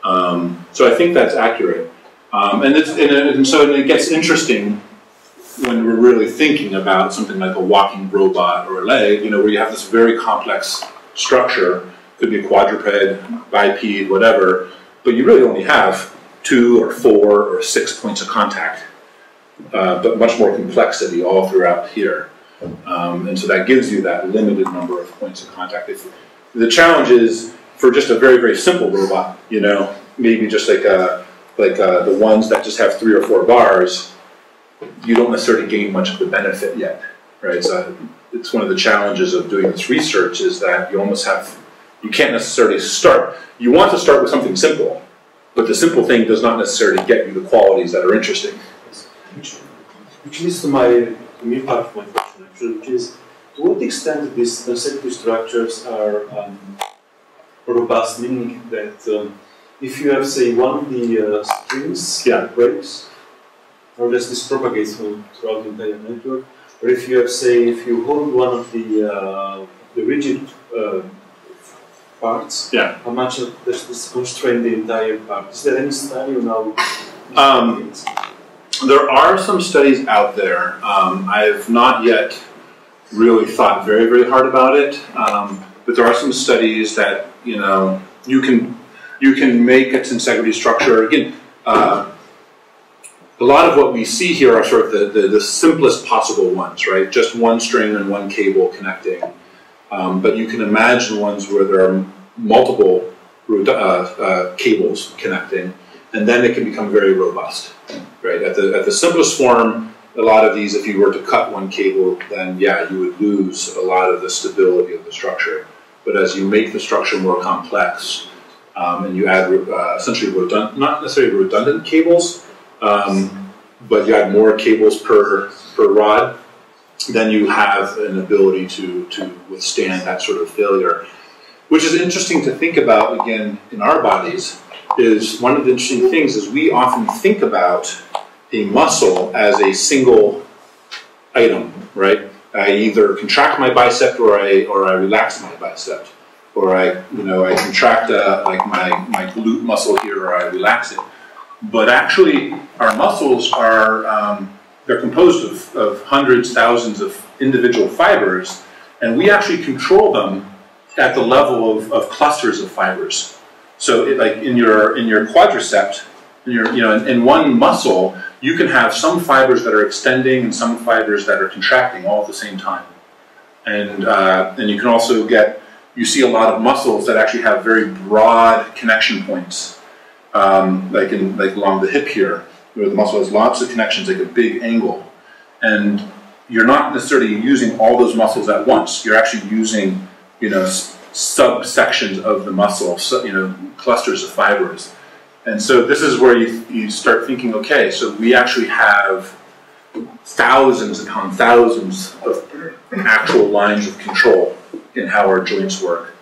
So I think that's accurate. And so it gets interesting when we're really thinking about something like a walking robot or a leg, where you have this very complex structure, could be a quadruped, biped, whatever, but you really only have 2 or 4 or 6 points of contact, but much more complexity all throughout here. And so that gives you that limited number of points of contact. The challenge is for just a very, very simple robot, maybe just like the ones that just have 3 or 4 bars, you don't necessarily gain much of the benefit yet, right? So it's one of the challenges of doing this research is that you can't necessarily start. You want to start with something simple, but the simple thing does not necessarily get you the qualities that are interesting. Which leads to the main part of my question, actually, which is, to what extent these tensegrity structures are robust, meaning that if you have, say, one of the strings breaks, more or less this propagates throughout the entire network. Or if you have, say, if you hold one of the rigid parts, Yeah. how much does this constrain the entire part? Is there any study now? There are some studies out there. I have not yet really thought very, very hard about it, but there are some studies that you can make a tensegrity structure. Again, a lot of what we see here are sort of the simplest possible ones, right? Just one string and one cable connecting. But you can imagine ones where there are multiple cables connecting, and then it can become very robust, right? At the simplest form, a lot of these, if you were to cut one cable, then yeah, you would lose a lot of the stability of the structure. But as you make the structure more complex, and you add essentially not necessarily redundant cables, but you add more cables per rod, then you have an ability to withstand that sort of failure. Which is interesting to think about, again, in our bodies, is one of the interesting things is we often think about a muscle as a single item, right? I either contract my bicep or I relax my bicep, or I contract like my glute muscle here or I relax it. But actually, our muscles are they're composed of hundreds, thousands of individual fibers, and we actually control them at the level of clusters of fibers. So, like in your quadricep, in one muscle, you can have some fibers that are extending and some fibers that are contracting all at the same time. And you can also you see a lot of muscles that actually have very broad connection points, like along the hip here, where the muscle has lots of connections, like a big angle. And you're not necessarily using all those muscles at once. You're actually using, subsections of the muscle, clusters of fibers. And so this is where you start thinking, okay, so we actually have thousands upon thousands of actual lines of control in how our joints work.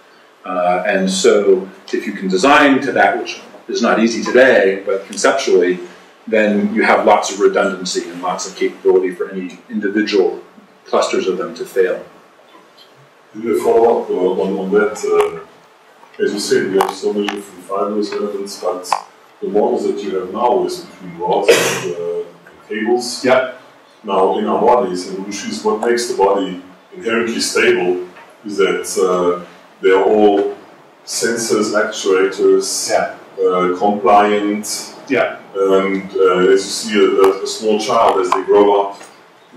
And so if you can design to that, which is not easy today, but conceptually, then you have lots of redundancy and lots of capability for any individual clusters of them to fail. To follow up on that, as you said, we have so many different fibers elements, but the models that you have now is between rods and cables. Yeah. Now, in our bodies, and which is what makes the body inherently stable, is that they are all sensors, actuators, compliant. Yeah. And as you see a small child, as they grow up,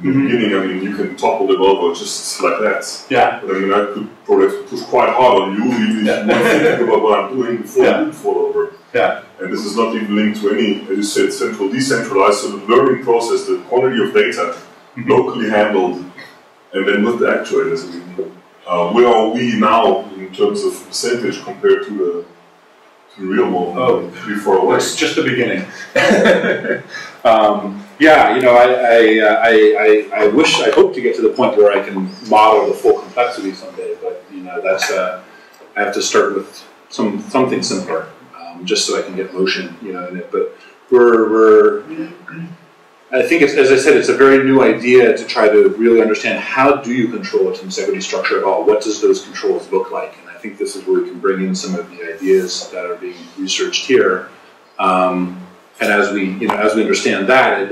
in the beginning, I mean, you can topple them over just like that. Yeah. But I mean, I could probably have to push quite hard on you, even if you think about what I'm doing before you fall over. Yeah. And this is not even linked to any, as you said, central, decentralized, so the learning process, the quantity of data, locally handled, and then with the actuators. I mean, where are we now in terms of percentage compared to the real world? Oh, 3-4 away. It's just the beginning. I hope to get to the point where I can model the full complexity someday, but that's I have to start with something simpler, just so I can get motion, in it. But I think as I said, it's a very new idea to try to really understand how do you control a tensegrity structure at all? What does those controls look like? And I think this is where we can bring in some of the ideas that are being researched here. And as we understand that,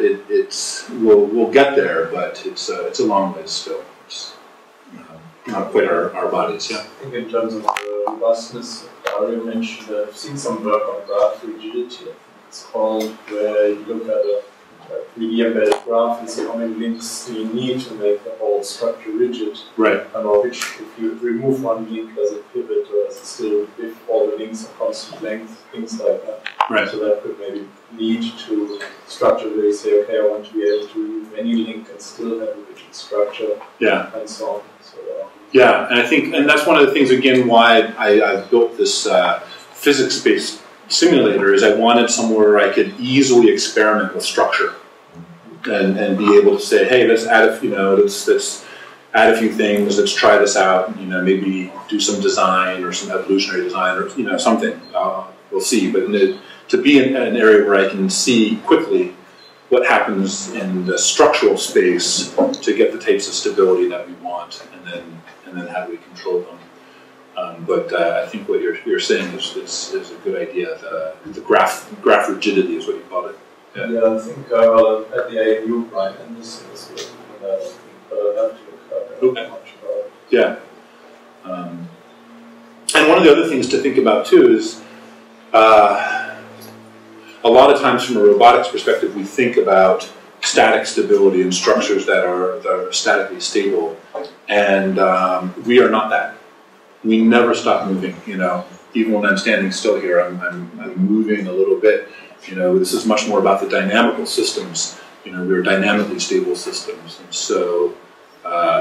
we'll get there, but it's a long way still. It's not quite our bodies. Yeah. I think in terms of robustness, Dario mentioned, I've seen some work on graph rigidity. It's called, where you look at a 3D embedded graph and see how many links do you need to make the whole structure rigid. Right. And or which, if you remove one link, does it pivot, or is it still, if all the links are constant length, things like that. Right. So that could maybe lead to structure where you say, okay, I want to be able to remove any link and still have a rigid structure. Yeah. And so on. So, yeah, and that's one of the things, again, why I built this physics-based simulator, is I wanted somewhere where I could easily experiment with structure and be able to say, hey, let's add let's add a few things, let's try this out, maybe do some design or some evolutionary design or something. We'll see, but to be in an area where I can see quickly what happens in the structural space to get the types of stability that we want, and then how do we control them. But I think what you're saying is a good idea. The graph rigidity is what you call it. Yeah, I think at the AMU, right, and this is good. But I'll have to look much about it. Yeah. And one of the other things to think about too is a lot of times from a robotics perspective, we think about static stability and structures that are statically stable, and we are not that. We never stop moving. You know, even when I'm standing still here, I'm moving a little bit. You know, this is much more about the dynamical systems. You know, we're dynamically stable systems, and so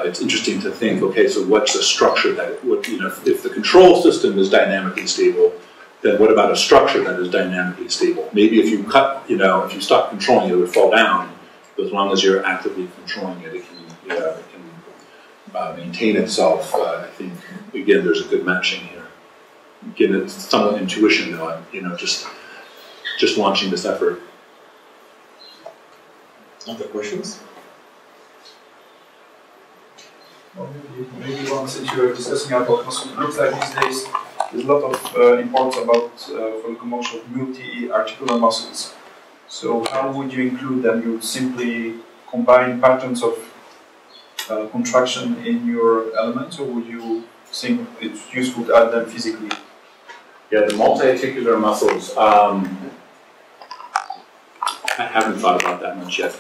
it's interesting to think. Okay, so what's a structure that would, you know, if the control system is dynamically stable, then what about a structure that is dynamically stable? Maybe if you cut, you know, if you stop controlling it, it would fall down. But as long as you're actively controlling it, it can, you know, it can maintain itself. I think again, there's a good matching here. Again, it's somewhat intuition, though. I'm, you know, just launching this effort. Other questions? Well, maybe one, since you were discussing about muscle, it looks like these days there's a lot of imports about for locomotion of multi-articular muscles. So how would you include them? You would simply combine patterns of contraction in your elements, or would you think it's useful to add them physically? Yeah, the multi-articular muscles, I haven't thought about that much yet.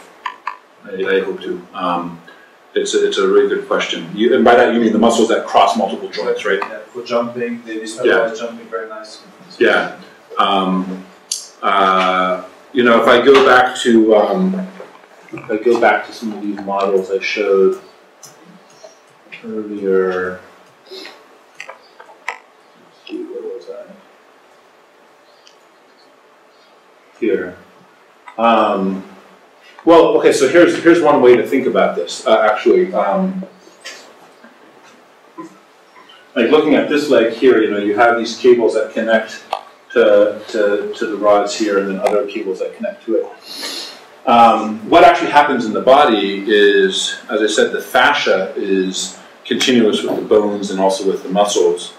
I hope to. It's a really good question. And by that you mean the muscles that cross multiple joints, right? Yeah, for jumping, they visualize jumping very nice. Yeah. You know, if I go back to some of these models I showed earlier. Let's see, where was I? Here. Well, okay, so here's one way to think about this. Actually, like looking at this leg here, you know, you have these cables that connect to the rods here, and then other cables that connect to it. What actually happens in the body is, as I said, the fascia is continuous with the bones and also with the muscles.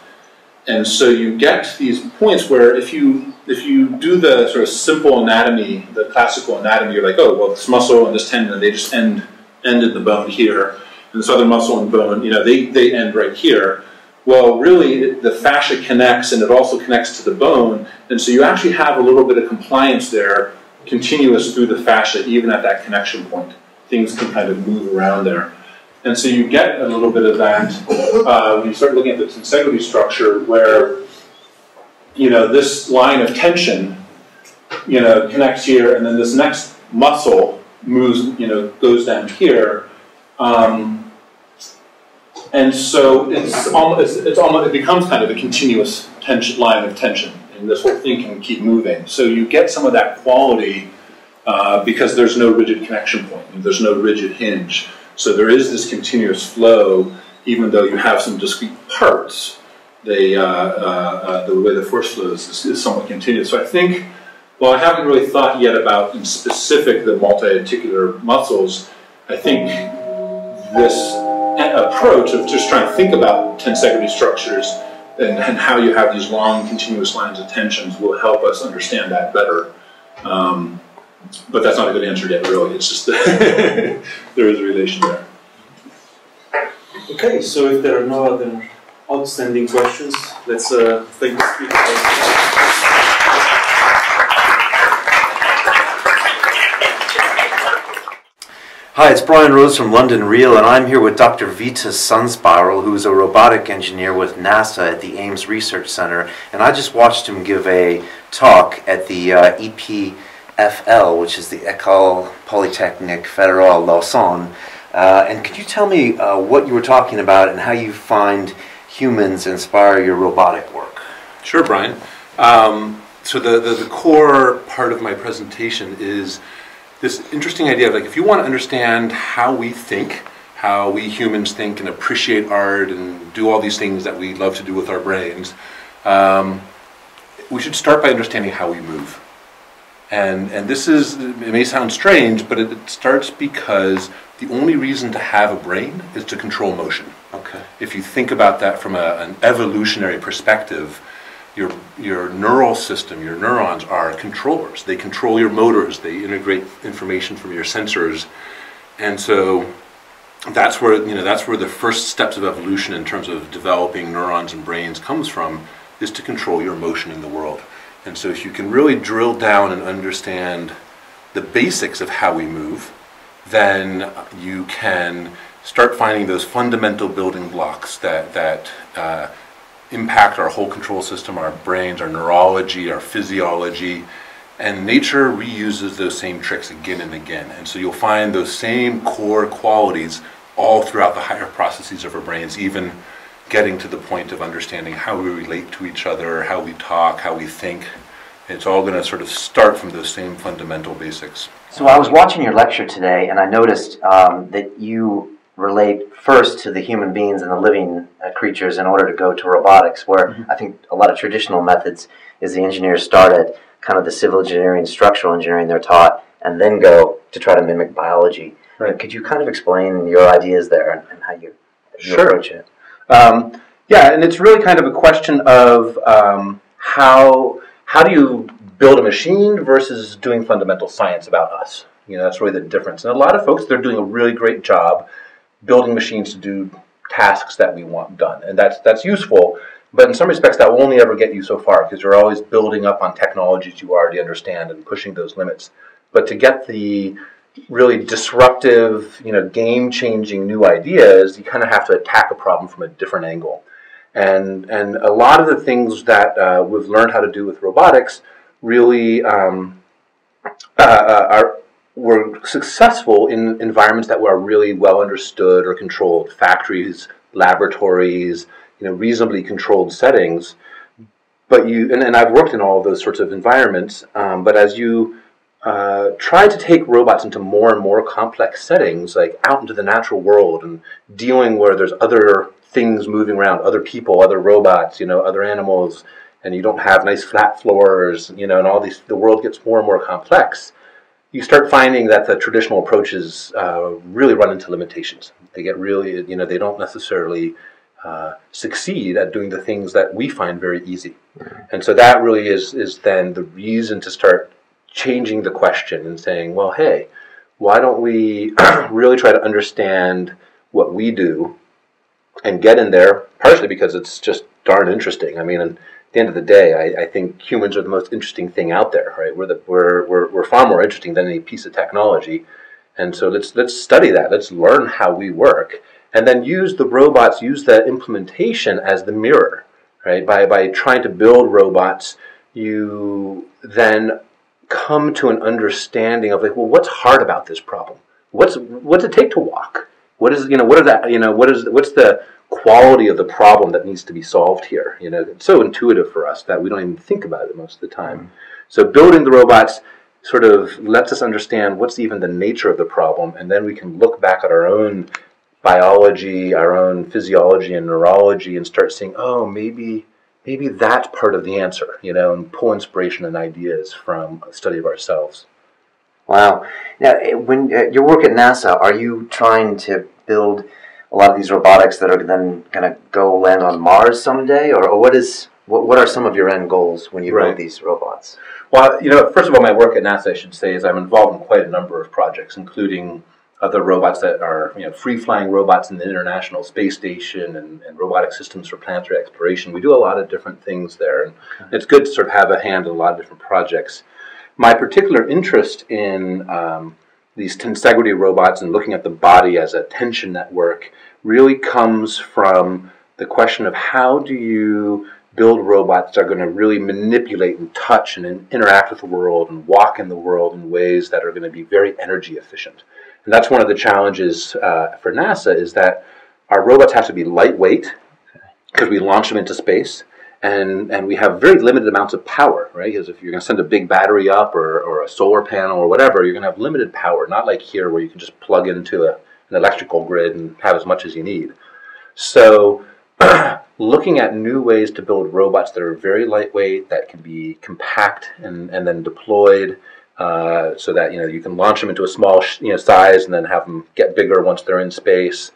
And so you get these points where if you do the sort of simple anatomy, the classical anatomy, you're like, oh, well, this muscle and this tendon, they just end in the bone here, and this other muscle and bone, you know, they end right here. Well, really, the fascia connects, and it also connects to the bone, and so you actually have a little bit of compliance there, continuous through the fascia, even at that connection point. Things can kind of move around there. And so you get a little bit of that when you start looking at the tensegrity structure, where, you know, this line of tension, you know, connects here, and then this next muscle moves, you know, goes down here. And so it becomes kind of a continuous tension, line of tension, and this whole thing can keep moving. So you get some of that quality because there's no rigid connection point, and there's no rigid hinge. So there is this continuous flow, even though you have some discrete parts. The way the force flows is somewhat continuous. So I think, well, I haven't really thought yet about, in specific, the multi-articular muscles. I think this approach of just trying to think about tensegrity structures and how you have these long, continuous lines of tensions will help us understand that better. But that's not a good answer yet, really. It's just there is a relation there. Okay, so if there are no other outstanding questions, let's thank the speaker. Hi, it's Brian Rose from London Real, and I'm here with Dr. Vytas SunSpiral, who's a robotic engineer with NASA at the Ames Research Center. And I just watched him give a talk at the EPFL, which is the École Polytechnique Fédérale Lausanne. And could you tell me what you were talking about and how you find humans inspire your robotic work? Sure, Brian. So the core part of my presentation is this interesting idea of, like, if you want to understand how we think, how we humans think and appreciate art and do all these things that we love to do with our brains, we should start by understanding how we move. And this is, it may sound strange, but it starts because the only reason to have a brain is to control motion. Okay. If you think about that from an evolutionary perspective, your neural system, your neurons are controllers. They control your motors. They integrate information from your sensors. And so that's where, that's where the first steps of evolution in terms of developing neurons and brains comes from, is to control your motion in the world. And so if you can really drill down and understand the basics of how we move, then you can start finding those fundamental building blocks that impact our whole control system, our brains, our neurology, our physiology. And nature reuses those same tricks again and again. And so you'll find those same core qualities all throughout the higher processes of our brains, even getting to the point of understanding how we relate to each other, how we talk, how we think. It's all going to sort of start from those same fundamental basics. So I was watching your lecture today, and I noticed that you relate first to the human beings and the living creatures in order to go to robotics, where I think a lot of traditional methods is the engineers start at kind of the civil engineering, structural engineering they're taught, and then go to try to mimic biology. Right. Could you kind of explain your ideas there and how you approach it? Yeah, and it's really kind of a question of how do you build a machine versus doing fundamental science about us. That's really the difference. And a lot of folks, they're doing a really great job building machines to do tasks that we want done. And that's useful, but in some respects that will only ever get you so far, because you're always building up on technologies you already understand and pushing those limits. But to get the really disruptive, game-changing new ideas, you kind of have to attack a problem from a different angle. And a lot of the things that we've learned how to do with robotics really were successful in environments that were really well understood or controlled, factories, laboratories, reasonably controlled settings. But and I've worked in all of those sorts of environments, but as you try to take robots into more and more complex settings, like out into the natural world and dealing where there's other things moving around, other people, other robots, other animals, and you don't have nice flat floors, and all these, the world gets more and more complex. You start finding that the traditional approaches really run into limitations. They get really, they don't necessarily succeed at doing the things that we find very easy. And so that really is then the reason to start changing the question and saying, well, hey, why don't we really try to understand what we do and get in there, partially because it's just darn interesting. I mean, at the end of the day, I think humans are the most interesting thing out there, right? We're far more interesting than any piece of technology. And so let's study that. Let's learn how we work, and then use the robots, use that implementation as the mirror, right? By trying to build robots, you then come to an understanding of like, well, what's hard about this problem? What's it take to walk? What's the quality of the problem that needs to be solved here? It's so intuitive for us that we don't even think about it most of the time. So building the robots sort of lets us understand what's even the nature of the problem, and then we can look back at our own biology, our own physiology and neurology, and start saying, oh, maybe that's part of the answer, and pull inspiration and ideas from a study of ourselves. Wow. Now, when your work at NASA, are you trying to build a lot of these robotics that are then going to go land on Mars someday, or what are some of your end goals when you build these robots? Well, first of all, my work at NASA, I should say, is I'm involved in quite a number of projects, including other robots that are, free-flying robots in the International Space Station and robotic systems for planetary exploration. We do a lot of different things there, and it's good to sort of have a hand in a lot of different projects. My particular interest in these tensegrity robots and looking at the body as a tension network really comes from the question of how do you build robots that are going to really manipulate and touch and interact with the world and walk in the world in ways that are going to be very energy efficient. And that's one of the challenges for NASA, is that our robots have to be lightweight because we launch them into space, and we have very limited amounts of power, right? Because if you're going to send a big battery up or a solar panel or whatever, you're going to have limited power, not like here where you can just plug into an electrical grid and have as much as you need. So looking at new ways to build robots that are very lightweight, that can be compact and then deployed, so that you can launch them into a small size and then have them get bigger once they're in space.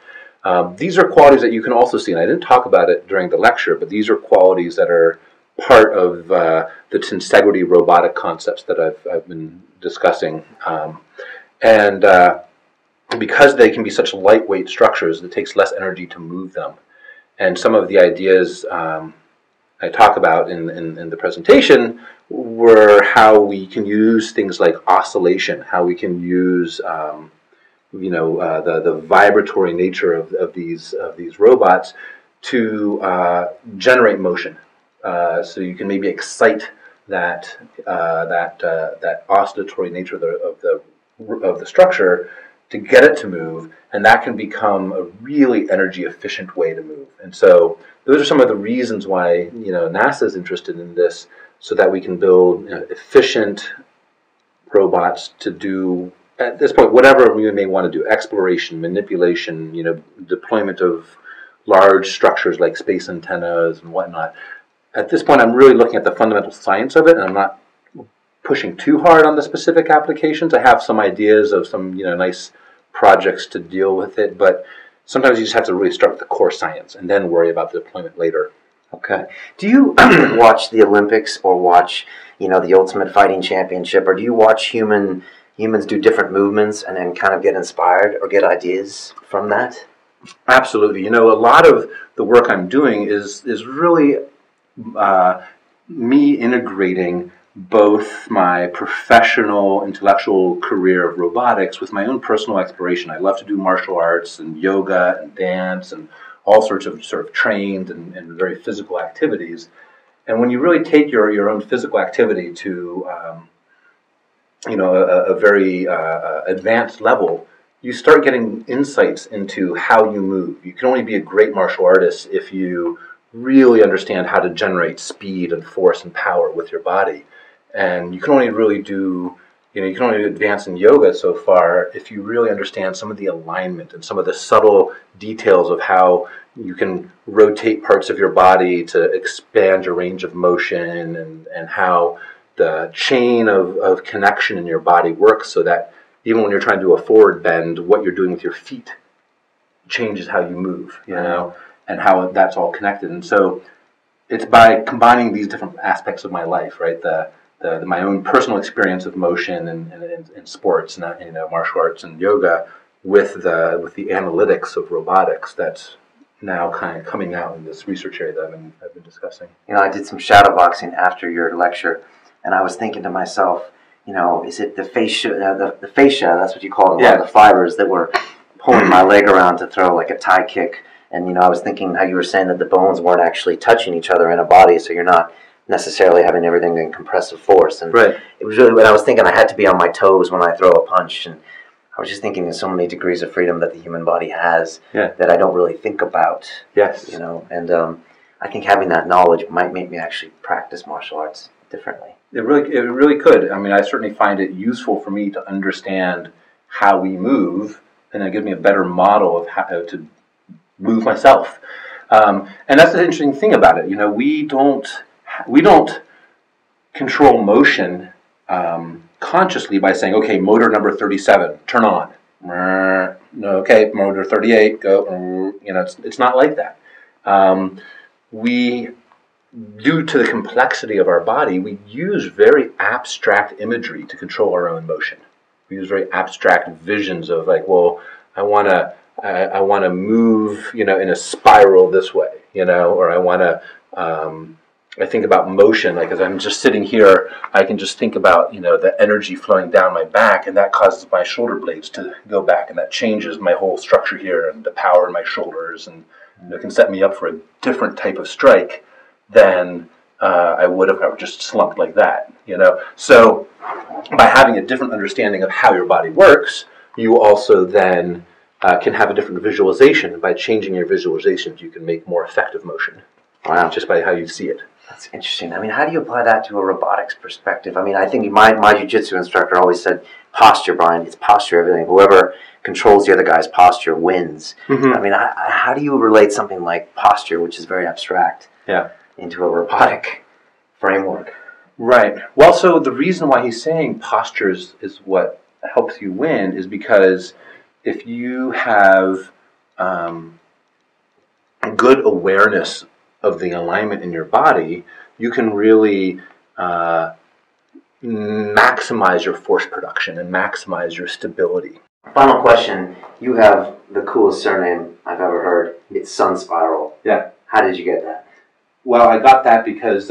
These are qualities that you can also see, and I didn't talk about it during the lecture, but these are qualities that are part of the tensegrity robotic concepts that I've been discussing. And because they can be such lightweight structures, it takes less energy to move them. And some of the ideas I talk about in the presentation were how we can use things like oscillation, how we can use the vibratory nature of these robots to generate motion. So you can maybe excite that oscillatory nature of the structure to get it to move, and that can become a really energy efficient way to move. And so those are some of the reasons why NASA is interested in this, so that we can build efficient robots to do at this point whatever we may want to do: exploration, manipulation, deployment of large structures like space antennas and whatnot. At this point, I'm really looking at the fundamental science of it, and I'm not pushing too hard on the specific applications. I have some ideas of some nice projects to deal with it, but sometimes you just have to really start with the core science and then worry about the deployment later. Okay. Do you watch the Olympics or watch the Ultimate Fighting Championship, or do you watch humans do different movements and then kind of get inspired or get ideas from that? Absolutely. A lot of the work I'm doing is really me integrating both my professional intellectual career of robotics with my own personal exploration. I love to do martial arts and yoga and dance and all sorts of sort of trained and very physical activities. And when you really take your own physical activity to a very advanced level, you start getting insights into how you move. You can only be a great martial artist if you really understand how to generate speed and force and power with your body. And you can only really do, you can only advance in yoga so far if you really understand some of the alignment and some of the subtle details of how you can rotate parts of your body to expand your range of motion, and how the chain of connection in your body works, so that even when you're trying to do a forward bend, what you're doing with your feet changes how you move, and how that's all connected. And so it's by combining these different aspects of my life, right? My own personal experience of motion and sports, and martial arts and yoga, with the analytics of robotics that's now kind of coming out in this research area that I've been discussing. I did some shadow boxing after your lecture, and I was thinking to myself, is it the fascia? The fascia, that's what you call it, a lot of the fibers that were pulling my leg around to throw like a tie kick. And I was thinking how you were saying that the bones weren't actually touching each other in a body, so you're not necessarily having everything in compressive force. And right. It was really, when I was thinking I had to be on my toes when I throw a punch, and I was just thinking there's so many degrees of freedom that the human body has that I don't really think about. Yes. And I think having that knowledge might make me actually practice martial arts differently. It really could. I mean, I certainly find it useful for me to understand how we move, and it gives me a better model of how to move myself. And that's the interesting thing about it. We don't control motion consciously by saying, okay, motor number 37, turn on. No, okay, motor 38, go. It's not like that. Due to the complexity of our body, we use very abstract imagery to control our own motion. We use very abstract visions of like, well, I want to move, in a spiral this way, or I want to. I think about motion, like as I'm just sitting here, I can just think about, the energy flowing down my back, and that causes my shoulder blades to go back, and that changes my whole structure here and the power in my shoulders, and it can set me up for a different type of strike than I would if I were just slumped like that, So by having a different understanding of how your body works, you also then can have a different visualization. And by changing your visualizations, you can make more effective motion. Wow. Just by how you see it. That's interesting. I mean, how do you apply that to a robotics perspective? I mean, I think my jiu-jitsu instructor always said, posture, Brian, it's posture, everything. Whoever controls the other guy's posture wins. I mean, how do you relate something like posture, which is very abstract, into a robotic framework? Right. Well, so the reason why he's saying posture is what helps you win is because if you have good awareness of the alignment in your body, you can really maximize your force production and maximize your stability. Final question. You have the coolest surname I've ever heard. It's SunSpiral. Yeah. How did you get that? Well, I got that because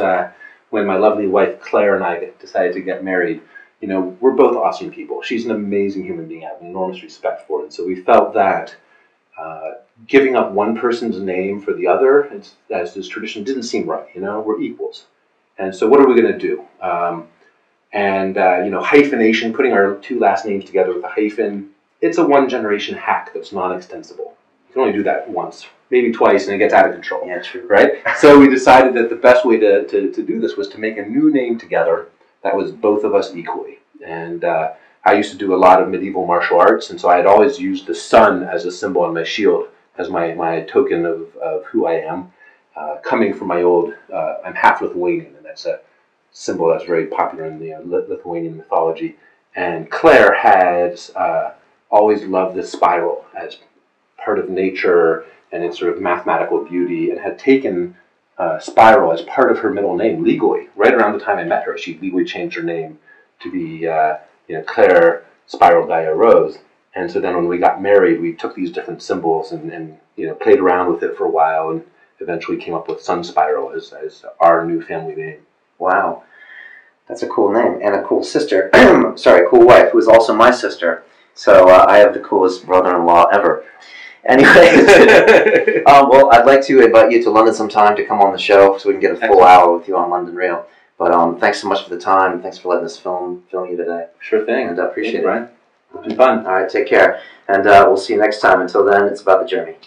when my lovely wife Claire and I decided to get married, you know, we're both awesome people. She's an amazing human being I have enormous respect for. And so we felt that giving up one person's name for the other, as this tradition, didn't seem right. You know, we're equals. And so what are we going to do? You know, hyphenation, putting our two last names together with a hyphen, it's a one-generation hack that's non-extensible. You can only do that once, maybe twice, and it gets out of control. Yeah, true. Right? So we decided that the best way to do this was to make a new name together that was both of us equally. And I used to do a lot of medieval martial arts, and so I had always used the sun as a symbol on my shield, as my token of who I am. Coming from my old, I'm half Lithuanian, and that's a symbol that's very popular in the Lithuanian mythology. And Claire has always loved this spiral as part of nature and its sort of mathematical beauty, and had taken spiral as part of her middle name legally. Right around the time I met her, she legally changed her name to be Claire Spiral Gaia Rose. And so then when we got married, we took these different symbols and played around with it for a while, and eventually came up with SunSpiral as our new family name. Wow. That's a cool name. And a cool sister. Sorry, a cool wife, who is also my sister. So I have the coolest brother-in-law ever. Anyway, well, I'd like to invite you to London sometime to come on the show so we can get a full hour with you on London Real. But thanks so much for the time. Thanks for letting us film you today. Sure thing. And I appreciate it. Brian. It's been fun. All right, take care. And we'll see you next time. Until then, it's about the journey.